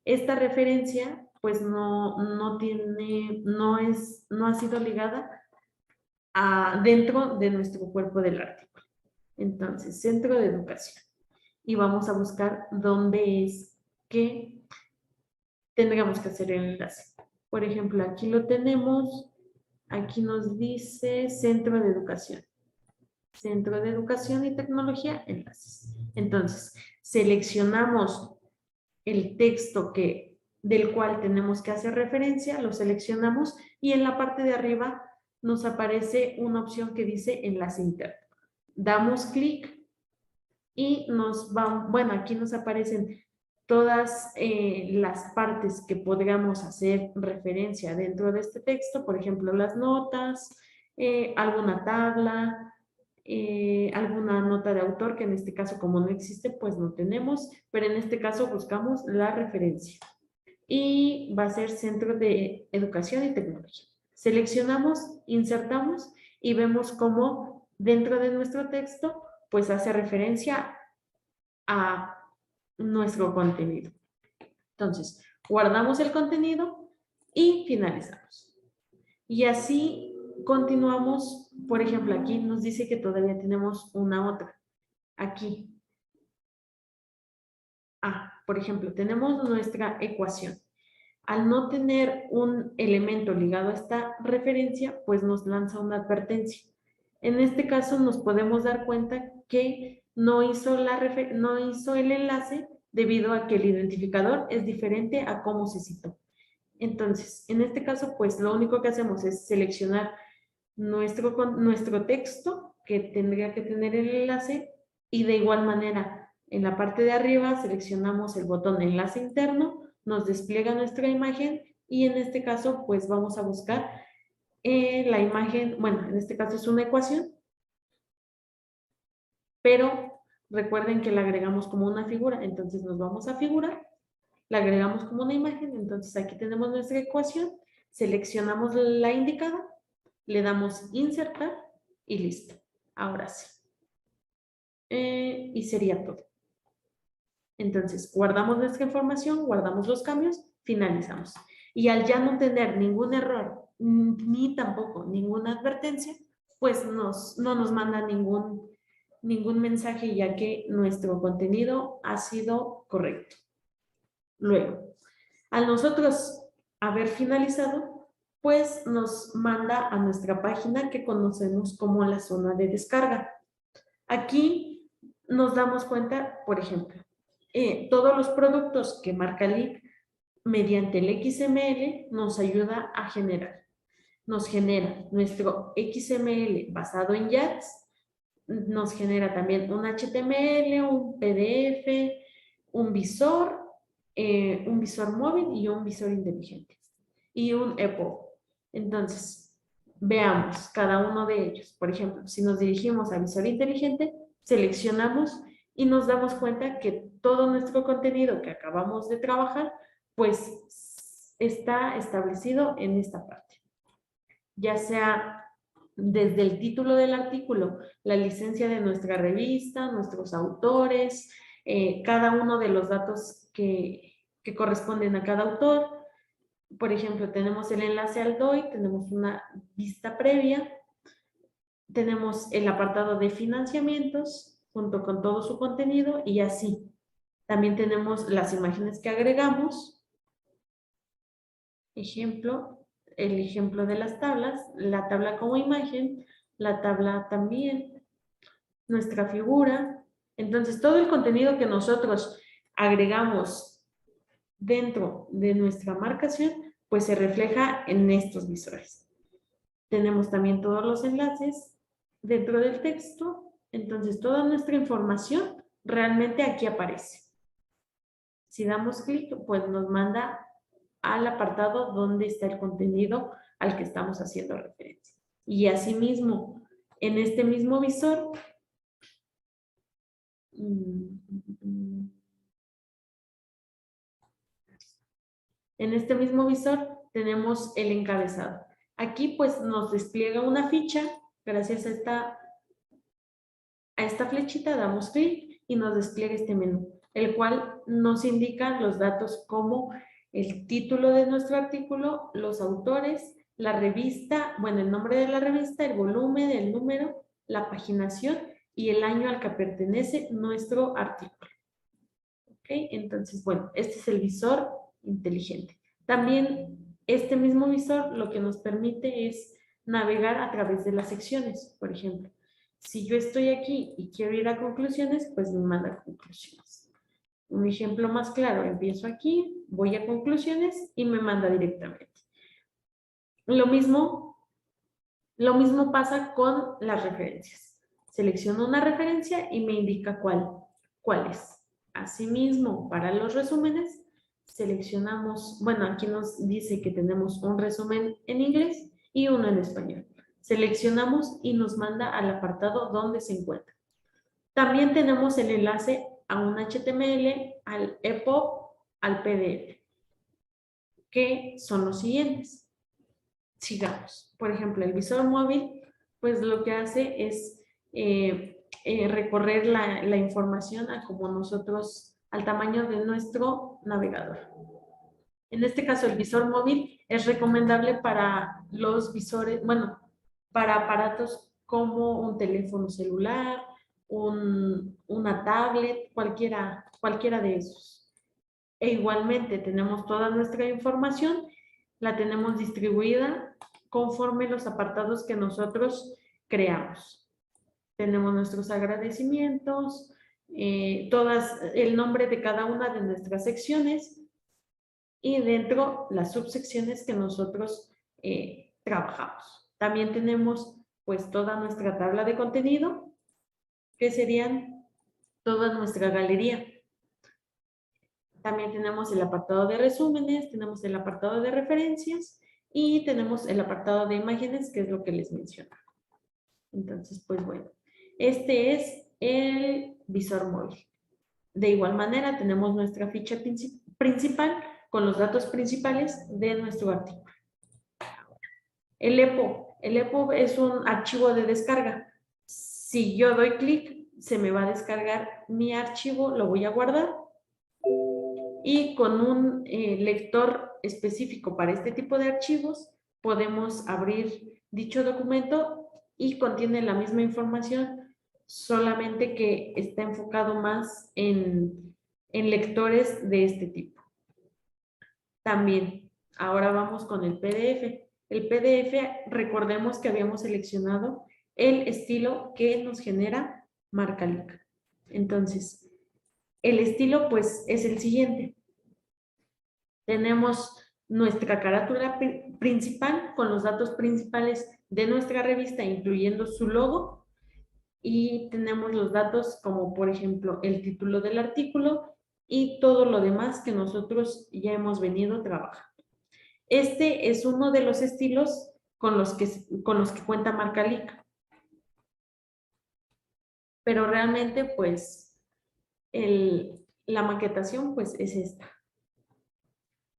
esta referencia, pues, no ha sido ligada dentro de nuestro cuerpo del artículo. Entonces, centro de educación. Y vamos a buscar dónde es que tendríamos que hacer el enlace. Por ejemplo, aquí lo tenemos. Aquí nos dice centro de educación. Centro de educación y tecnología, enlaces. Entonces, seleccionamos el texto del cual tenemos que hacer referencia, lo seleccionamos y en la parte de arriba nos aparece una opción que dice enlace interno. Damos clic y aquí nos aparecen todas las partes que podríamos hacer referencia dentro de este texto, por ejemplo, las notas, alguna tabla, alguna nota de autor, que en este caso como no existe, pues no tenemos, pero en este caso buscamos la referencia. Y va a ser Centro de Educación y Tecnología. Seleccionamos, insertamos y vemos cómo dentro de nuestro texto pues hace referencia a nuestro contenido. Entonces, guardamos el contenido y finalizamos. Y así continuamos. Por ejemplo, aquí nos dice que todavía tenemos una otra. Aquí. Por ejemplo, tenemos nuestra ecuación. Al no tener un elemento ligado a esta referencia, pues nos lanza una advertencia. En este caso nos podemos dar cuenta que no hizo el enlace debido a que el identificador es diferente a cómo se citó. Entonces, en este caso, pues lo único que hacemos es seleccionar nuestro texto que tendría que tener el enlace y de igual manera en la parte de arriba seleccionamos el botón enlace interno, nos despliega nuestra imagen y en este caso pues vamos a buscar la imagen, bueno, en este caso es una ecuación, pero recuerden que la agregamos como una figura, entonces nos vamos a figura, la agregamos como una imagen, entonces aquí tenemos nuestra ecuación, seleccionamos la indicada, le damos insertar y listo. Ahora sí. Y sería todo. Entonces, guardamos nuestra información, guardamos los cambios, finalizamos. Y al ya no tener ningún error, ni tampoco ninguna advertencia, pues no nos manda ningún mensaje ya que nuestro contenido ha sido correcto. Luego, al nosotros haber finalizado, pues nos manda a nuestra página que conocemos como la zona de descarga. Aquí nos damos cuenta, por ejemplo, todos los productos que marca LIC mediante el XML nos ayuda a generar. Nos genera nuestro XML basado en JAX, nos genera también un HTML, un PDF, un visor móvil y un visor inteligente y un EPUB. Entonces, veamos cada uno de ellos. Por ejemplo, si nos dirigimos a visor inteligente, seleccionamos y nos damos cuenta que todo nuestro contenido que acabamos de trabajar, pues está establecido en esta parte. Ya sea desde el título del artículo, la licencia de nuestra revista, nuestros autores, cada uno de los datos que corresponden a cada autor. Por ejemplo, tenemos el enlace al DOI, tenemos una vista previa, tenemos el apartado de financiamientos junto con todo su contenido y así. También tenemos las imágenes que agregamos. El ejemplo de las tablas, la tabla como imagen, la tabla también, nuestra figura. Entonces, todo el contenido que nosotros agregamos dentro de nuestra marcación, pues se refleja en estos visores. Tenemos también todos los enlaces dentro del texto, entonces toda nuestra información realmente aquí aparece. Si damos clic, pues nos manda al apartado donde está el contenido al que estamos haciendo referencia. Y asimismo, en este mismo visor, tenemos el encabezado. Aquí pues nos despliega una ficha, gracias a esta flechita damos clic y nos despliega este menú, el cual nos indica los datos como el título de nuestro artículo, los autores, la revista, bueno, el nombre de la revista, el volumen, el número, la paginación y el año al que pertenece nuestro artículo. ¿Ok? Entonces, bueno, este es el visor inteligente. También este mismo visor lo que nos permite es navegar a través de las secciones, por ejemplo. Si yo estoy aquí y quiero ir a conclusiones, pues me manda a conclusiones. Un ejemplo más claro, empiezo aquí, voy a conclusiones y me manda directamente. Lo mismo pasa con las referencias. Selecciono una referencia y me indica cuál es. Asimismo, para los resúmenes, seleccionamos, bueno, aquí nos dice que tenemos un resumen en inglés y uno en español. Seleccionamos y nos manda al apartado donde se encuentra. También tenemos el enlace a un HTML, al EPUB, al PDF, que son los siguientes. Sigamos. Por ejemplo, el visor móvil, pues lo que hace es recorrer la información al tamaño de nuestro navegador. En este caso, el visor móvil es recomendable para los visores, bueno, para aparatos como un teléfono celular, una tablet, cualquiera de esos. E igualmente tenemos toda nuestra información, la tenemos distribuida conforme los apartados que nosotros creamos. Tenemos nuestros agradecimientos, el nombre de cada una de nuestras secciones y dentro las subsecciones que nosotros trabajamos. También tenemos pues toda nuestra tabla de contenido, que serían toda nuestra galería. También tenemos el apartado de resúmenes, tenemos el apartado de referencias y tenemos el apartado de imágenes, que es lo que les mencionaba. Entonces, pues bueno, este es el visor móvil. De igual manera, tenemos nuestra ficha principal con los datos principales de nuestro artículo. El EPUB es un archivo de descarga. Si yo doy clic, se me va a descargar mi archivo, lo voy a guardar. Y con un lector específico para este tipo de archivos, podemos abrir dicho documento y contiene la misma información, solamente que está enfocado más en lectores de este tipo. También, ahora vamos con el PDF. El PDF, recordemos que habíamos seleccionado el estilo que nos genera Marcalic. Entonces, el estilo pues es el siguiente. Tenemos nuestra carátula principal con los datos principales de nuestra revista, incluyendo su logo, y tenemos los datos como por ejemplo el título del artículo y todo lo demás que nosotros ya hemos venido trabajando. Este es uno de los estilos con los que cuenta Marcalic. Pero realmente pues la maquetación pues es esta.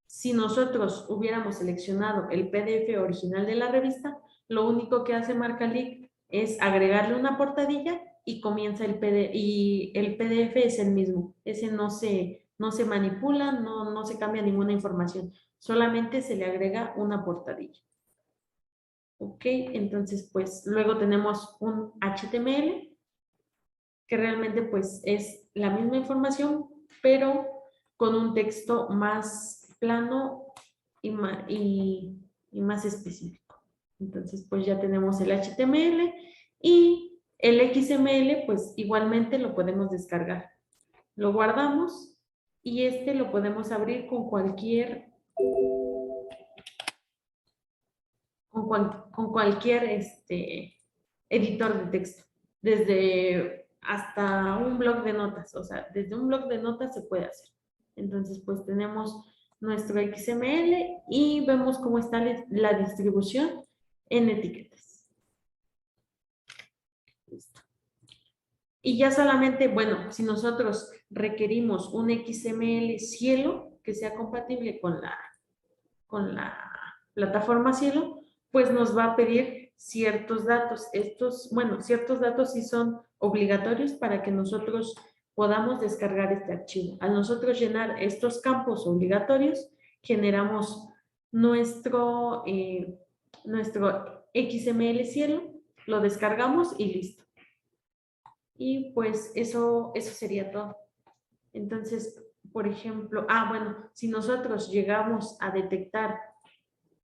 Si nosotros hubiéramos seleccionado el PDF original de la revista, lo único que hace Marcalic es agregarle una portadilla y comienza el PDF, y el PDF es el mismo. Ese no se manipula, no se cambia ninguna información, solamente se le agrega una portadilla. Ok, entonces pues luego tenemos un HTML, que realmente pues es la misma información, pero con un texto más plano y más específico. Entonces pues ya tenemos el HTML y el XML pues igualmente lo podemos descargar. Lo guardamos y este lo podemos abrir con cualquier editor de texto, desde hasta un blog de notas, o sea, desde un blog de notas se puede hacer. Entonces, pues tenemos nuestro XML y vemos cómo está la distribución en etiquetas. Listo. Y ya solamente, bueno, si nosotros requerimos un XML Cielo que sea compatible con la plataforma Cielo, pues nos va a pedir ciertos datos. Ciertos datos sí son obligatorios para que nosotros podamos descargar este archivo. Al nosotros llenar estos campos obligatorios, generamos nuestro XML Cielo, lo descargamos y listo. Y pues eso sería todo. Entonces, por ejemplo, si nosotros llegamos a detectar,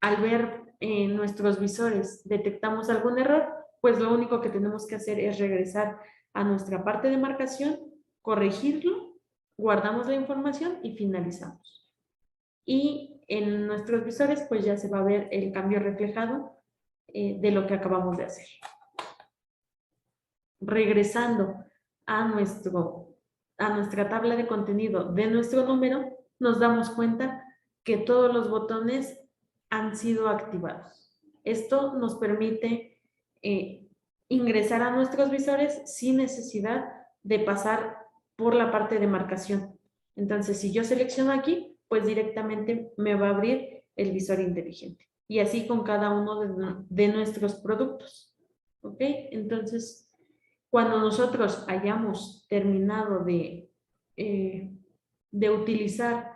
al ver en nuestros visores, detectamos algún error, pues lo único que tenemos que hacer es regresar a nuestra parte de marcación, corregirlo, guardamos la información y finalizamos. Y en nuestros visores, pues ya se va a ver el cambio reflejado de lo que acabamos de hacer. Regresando a nuestra tabla de contenido de nuestro número, nos damos cuenta que todos los botones han sido activados. Esto nos permite ingresar a nuestros visores sin necesidad de pasar por la parte de marcación. Entonces, si yo selecciono aquí, pues directamente me va a abrir el visor inteligente. Y así con cada uno de nuestros productos. ¿Ok? Entonces, cuando nosotros hayamos terminado de utilizar,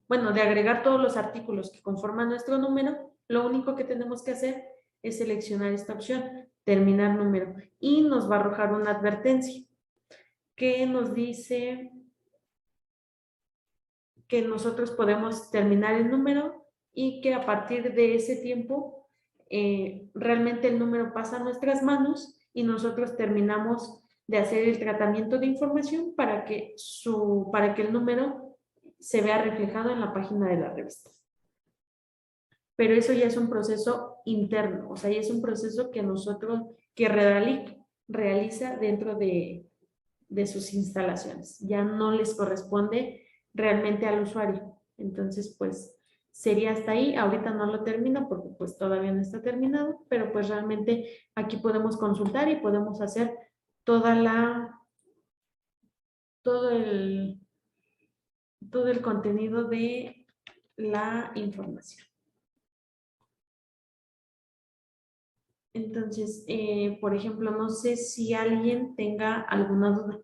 de agregar todos los artículos que conforman nuestro número, lo único que tenemos que hacer es seleccionar esta opción, terminar número, y nos va a arrojar una advertencia que nos dice que nosotros podemos terminar el número y que a partir de ese tiempo realmente el número pasa a nuestras manos y nosotros terminamos de hacer el tratamiento de información para que el número se vea reflejado en la página de la revista. Pero eso ya es un proceso interno, o sea, ya es un proceso que realiza dentro de sus instalaciones. Ya no les corresponde realmente al usuario. Entonces, pues, sería hasta ahí. Ahorita no lo termino porque pues todavía no está terminado, pero pues realmente aquí podemos consultar y podemos hacer todo el contenido de la información. Entonces, por ejemplo, no sé si alguien tenga alguna duda.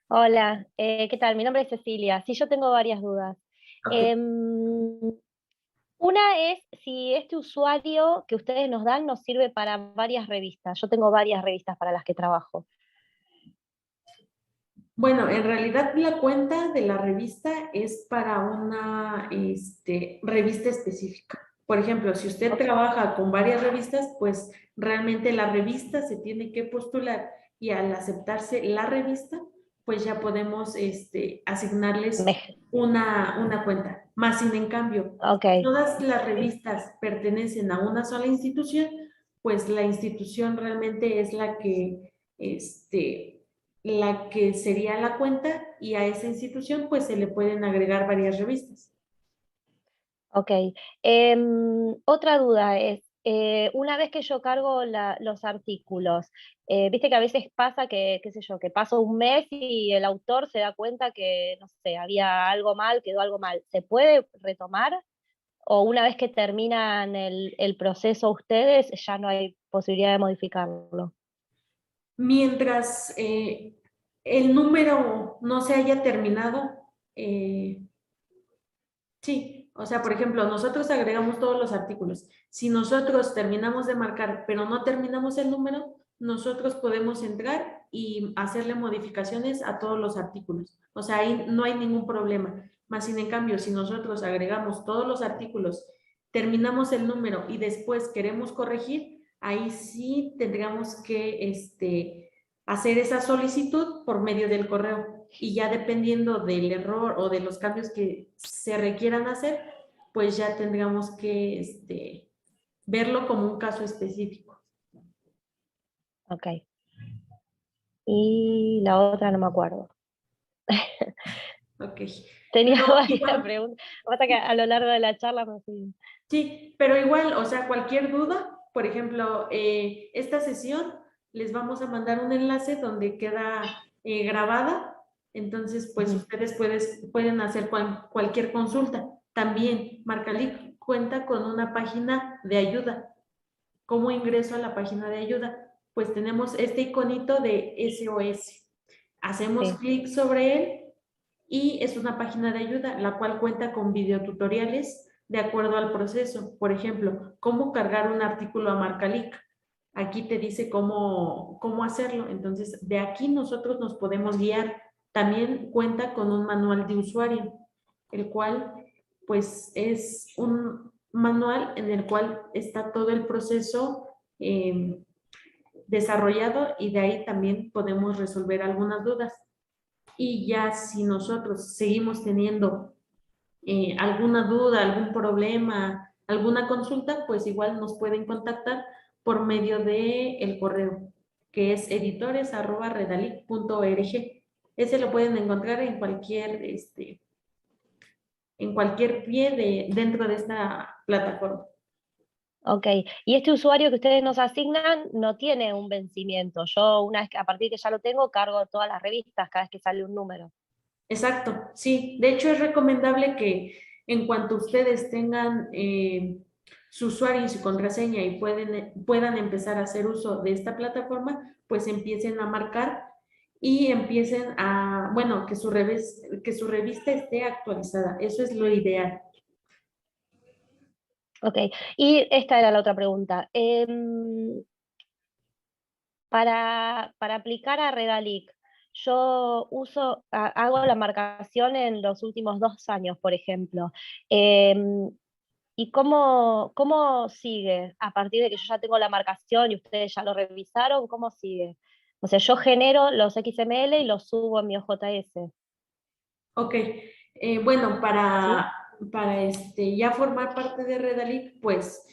Hola, ¿qué tal? Mi nombre es Cecilia. Sí, yo tengo varias dudas. Okay. Una es si este usuario que ustedes nos dan nos sirve para varias revistas. Yo tengo varias revistas para las que trabajo. Bueno, en realidad la cuenta de la revista es para una revista específica. Por ejemplo, si usted trabaja con varias revistas, pues realmente la revista se tiene que postular y al aceptarse la revista, pues ya podemos asignarles una cuenta. Más sin en cambio, todas las revistas pertenecen a una sola institución, pues la institución realmente es la que sería la cuenta y a esa institución pues se le pueden agregar varias revistas. Ok. Otra duda es, una vez que yo cargo los artículos, viste que a veces pasa que, qué sé yo, que pasa un mes y el autor se da cuenta que, no sé, había algo mal, quedó algo mal. ¿Se puede retomar? ¿O una vez que terminan el proceso ustedes, ya no hay posibilidad de modificarlo? Mientras el número no se haya terminado, sí, o sea, por ejemplo, nosotros agregamos todos los artículos. Si nosotros terminamos de marcar, pero no terminamos el número, nosotros podemos entrar y hacerle modificaciones a todos los artículos. O sea, ahí no hay ningún problema. Más sin en cambio, si nosotros agregamos todos los artículos, terminamos el número y después queremos corregir, ahí sí tendríamos que hacer esa solicitud por medio del correo. y ya dependiendo del error o de los cambios que se requieran hacer, pues ya tendríamos que verlo como un caso específico. Ok. Y la otra no me acuerdo. Ok. Tenía Pero varias igual, preguntas. Pasa que a lo largo de la charla me fui. sí, pero igual, o sea, cualquier duda, por ejemplo, esta sesión les vamos a mandar un enlace donde queda grabada, entonces pues Ujú. ustedes pueden hacer cualquier consulta. También Marcalic cuenta con una página de ayuda. ¿Cómo ingreso a la página de ayuda? Pues tenemos este iconito de SOS. Hacemos Sí. clic sobre él y es una página de ayuda, la cual cuenta con videotutoriales de acuerdo al proceso. Por ejemplo, cómo cargar un artículo a Marcalic. Aquí te dice cómo hacerlo. Entonces, de aquí nosotros nos podemos guiar. También cuenta con un manual de usuario, el cual, pues, es un manual en el cual está todo el proceso desarrollado y de ahí también podemos resolver algunas dudas. Y ya si nosotros seguimos teniendo alguna duda, algún problema, alguna consulta, pues igual nos pueden contactar por medio de el correo, que es editores@redalic.org. Ese lo pueden encontrar en cualquier pie dentro de esta plataforma. Ok. Y este usuario que ustedes nos asignan no tiene un vencimiento. Yo, una vez a partir que ya lo tengo, cargo todas las revistas cada vez que sale un número. Exacto, sí. De hecho, es recomendable que en cuanto ustedes tengan su usuario y su contraseña y puedan empezar a hacer uso de esta plataforma, pues empiecen a marcar y empiecen a, bueno, que su revista esté actualizada. Eso es lo ideal. Ok. Y esta era la otra pregunta. Para aplicar a Redalic, yo hago la marcación en los últimos 2 años, por ejemplo. Em, ¿Y cómo sigue? A partir de que yo ya tengo la marcación y ustedes ya lo revisaron, ¿cómo sigue? O sea, yo genero los XML y los subo en mi OJS, Ok, bueno, ¿sí? para ya formar parte de Redalic, pues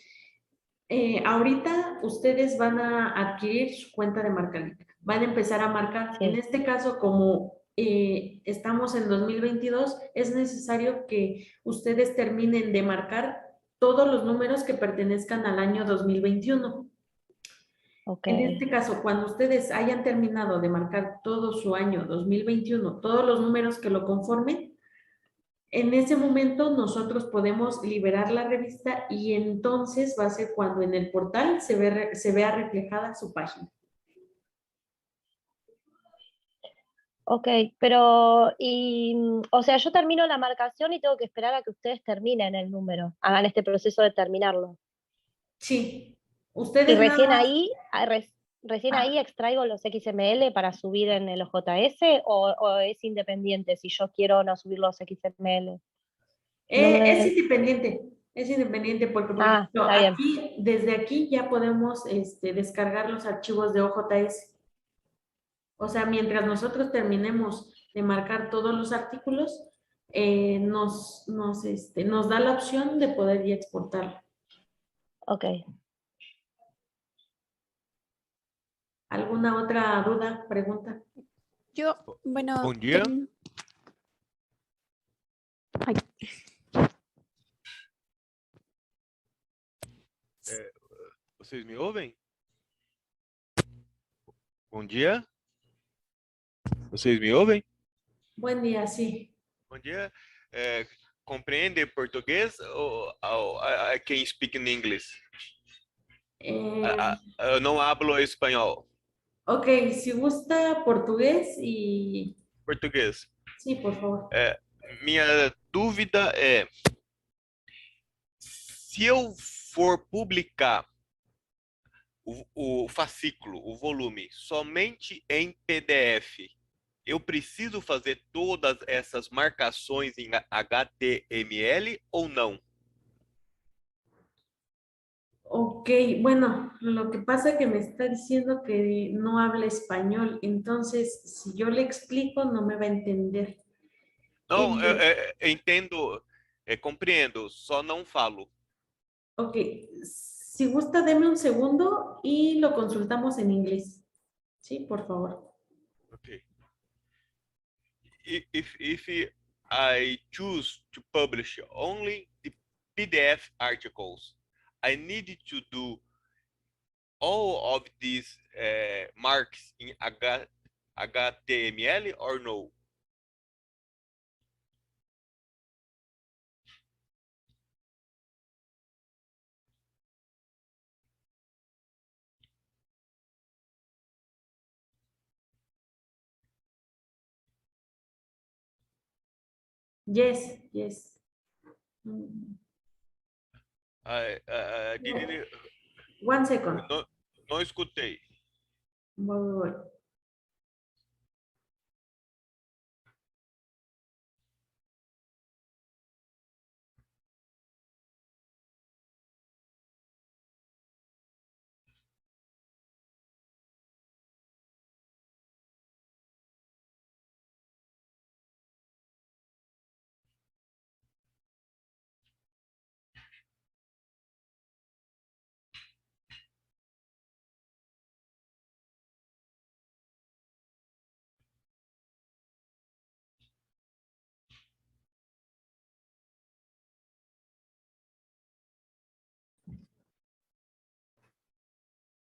ahorita ustedes van a adquirir su cuenta de Marcalic, van a empezar a marcar. En Sí. este caso, como estamos en 2022, es necesario que ustedes terminen de marcar todos los números que pertenezcan al año 2021. Ok. En este caso, cuando ustedes hayan terminado de marcar todo su año 2021, todos los números que lo conformen, en ese momento nosotros podemos liberar la revista y entonces va a ser cuando en el portal se vea reflejada su página. Ok, pero, o sea, yo termino la marcación y tengo que esperar a que ustedes terminen el número, hagan este proceso de terminarlo. Sí, Y ustedes nada recién más. ahí, recién ahí extraigo los XML para subir en el OJS o es independiente si yo quiero no subir los XML. No Es me... independiente, es independiente porque, por Ah, ejemplo, está bien. desde aquí ya podemos descargar los archivos de OJS. O sea, mientras nosotros terminemos de marcar todos los artículos, nos da la opción de poder ya exportarlo. Ok. ¿Alguna otra duda, pregunta? Yo, bueno, Bom dia. Ay, Vocês me ouvem? Bom dia. Vocês me ouvem? Buen día, sí. Bom dia. Compreende português ou I can speak in English? Eh, Eu não hablo espanhol. ok, si gusta portugués y... Português. Sí, por favor. Minha dúvida é, se eu for publicar o fascículo, o volume, somente em PDF, eu preciso fazer todas essas marcações em HTML ou não? Ok, bueno, lo que pasa es que me está diciendo que no habla español, entonces si yo le explico no me va a entender. Não, Eh, eu entendo, compreendo, só não falo. ok, si gusta, deme un segundo y lo consultamos en inglés. Sí, por favor. Okay. If I choose to publish only the PDF articles, I need to do all of these marks in HTML or no? Yes, yes. Mm, I didn't, One second. não, não escutei. Voy.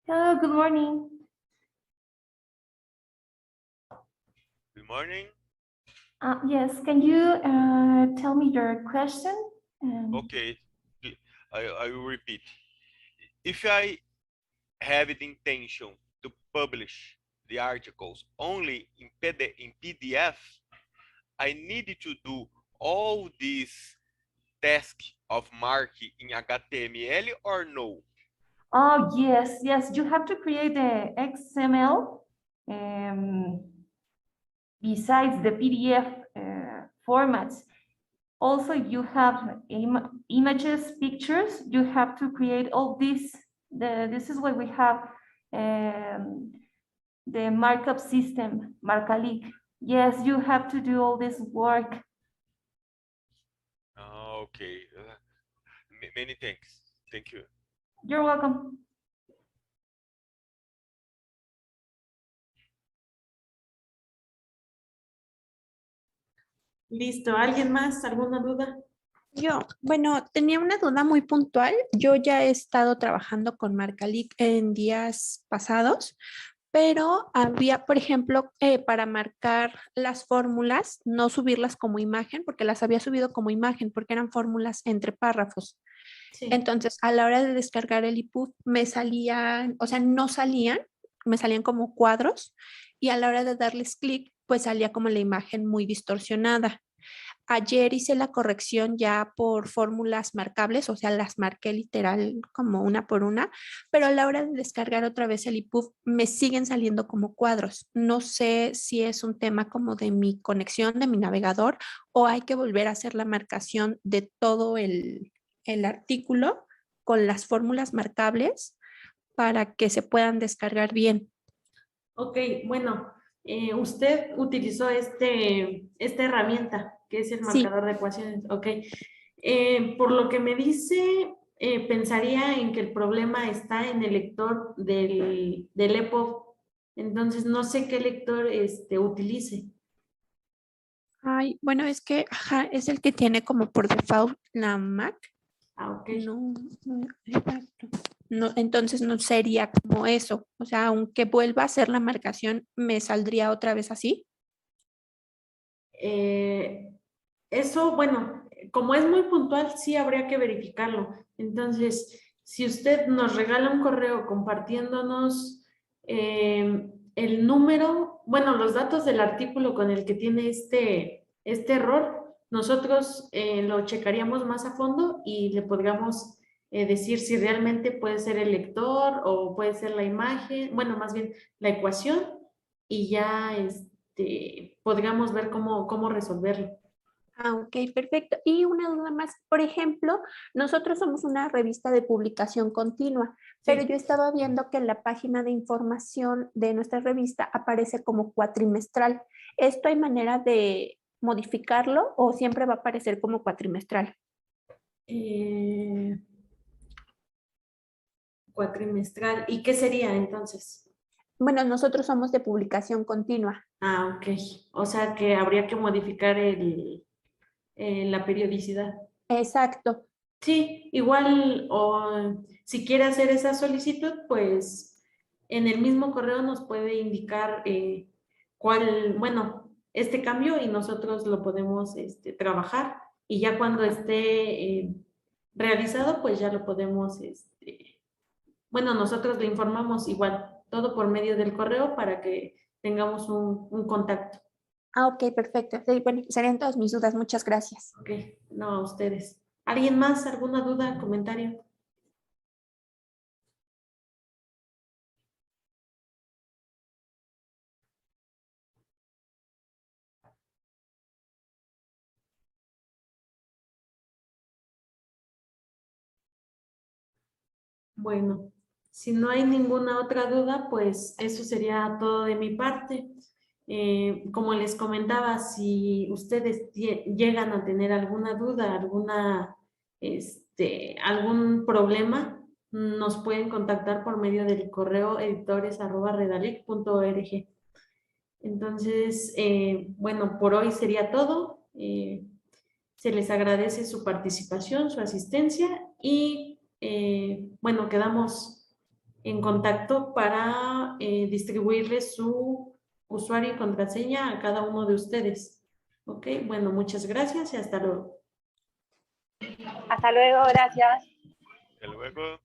Hello, good morning. Good morning. Yes, can you tell me your question? Okay, I will repeat. If I have the intention to publish the articles only in PDF, I need to do all these tasks of marking in HTML or no? Oh, yes, yes, you have to create the XML besides the PDF formats. Also, you have images, pictures, you have to create all this. This is what we have, the markup system, Markalik. Yes, you have to do all this work. Okay, many thanks. Thank you. You're welcome. Listo. ¿Alguien más? ¿Alguna duda? Yo, bueno, tenía una duda muy puntual. Yo ya he estado trabajando con Marcalic en días pasados, pero había, por ejemplo, para marcar las fórmulas, no subirlas como imagen, porque las había subido como imagen, porque eran fórmulas entre párrafos. Sí. Entonces, a la hora de descargar el EPUB, me salían, o sea, no salían, me salían como cuadros, y a la hora de darles clic, pues salía como la imagen muy distorsionada. Ayer hice la corrección ya por fórmulas marcables, o sea, las marqué literal como una por una, pero a la hora de descargar otra vez el EPUB me siguen saliendo como cuadros. No sé si es un tema como de mi conexión, de mi navegador, o hay que volver a hacer la marcación de todo el artículo con las fórmulas marcables para que se puedan descargar bien. Ok, bueno, usted utilizó esta herramienta, que es el Sí. marcador de ecuaciones. Ok. Por lo que me dice, pensaría en que el problema está en el lector del EPUB. Entonces, no sé qué lector utilice. Ay, bueno, es que ajá, es el que tiene como por default la Mac. Ah, ok. No, no, exacto. No, entonces no sería como eso. O sea, aunque vuelva a hacer la marcación, ¿me saldría otra vez así? Eso, bueno, como es muy puntual, sí habría que verificarlo. Entonces, si usted nos regala un correo compartiéndonos el número, bueno, los datos del artículo con el que tiene este error, nosotros lo checaríamos más a fondo y le podríamos decir si realmente puede ser el lector o puede ser la imagen, bueno, más bien la ecuación, y ya podríamos ver cómo resolverlo. Ah, ok, perfecto. Y una duda más, por ejemplo, nosotros somos una revista de publicación continua, pero Sí. yo estaba viendo que en la página de información de nuestra revista aparece como cuatrimestral. ¿Esto hay manera de modificarlo o siempre va a aparecer como cuatrimestral? Cuatrimestral. ¿Y qué sería entonces? Bueno, nosotros somos de publicación continua. Ah, ok. O sea que habría que modificar la periodicidad. Exacto. Sí, igual, o si quiere hacer esa solicitud, pues en el mismo correo nos puede indicar cuál, bueno, este cambio y nosotros lo podemos trabajar y ya cuando esté realizado, pues ya lo podemos, bueno, nosotros le informamos igual, todo por medio del correo para que tengamos un contacto. Ah, ok, perfecto. Sí, bueno, serían todas mis dudas. Muchas gracias. Ok, no a ustedes. ¿Alguien más? ¿Alguna duda, comentario? Bueno, si no hay ninguna otra duda, pues eso sería todo de mi parte. Como les comentaba, si ustedes llegan a tener alguna duda, algún problema, nos pueden contactar por medio del correo editores@redalic.org. Entonces, bueno, por hoy sería todo. Se les agradece su participación, su asistencia y, bueno, quedamos en contacto para distribuirles su usuario y contraseña a cada uno de ustedes. Ok, bueno, muchas gracias y hasta luego. Hasta luego, gracias. Hasta luego.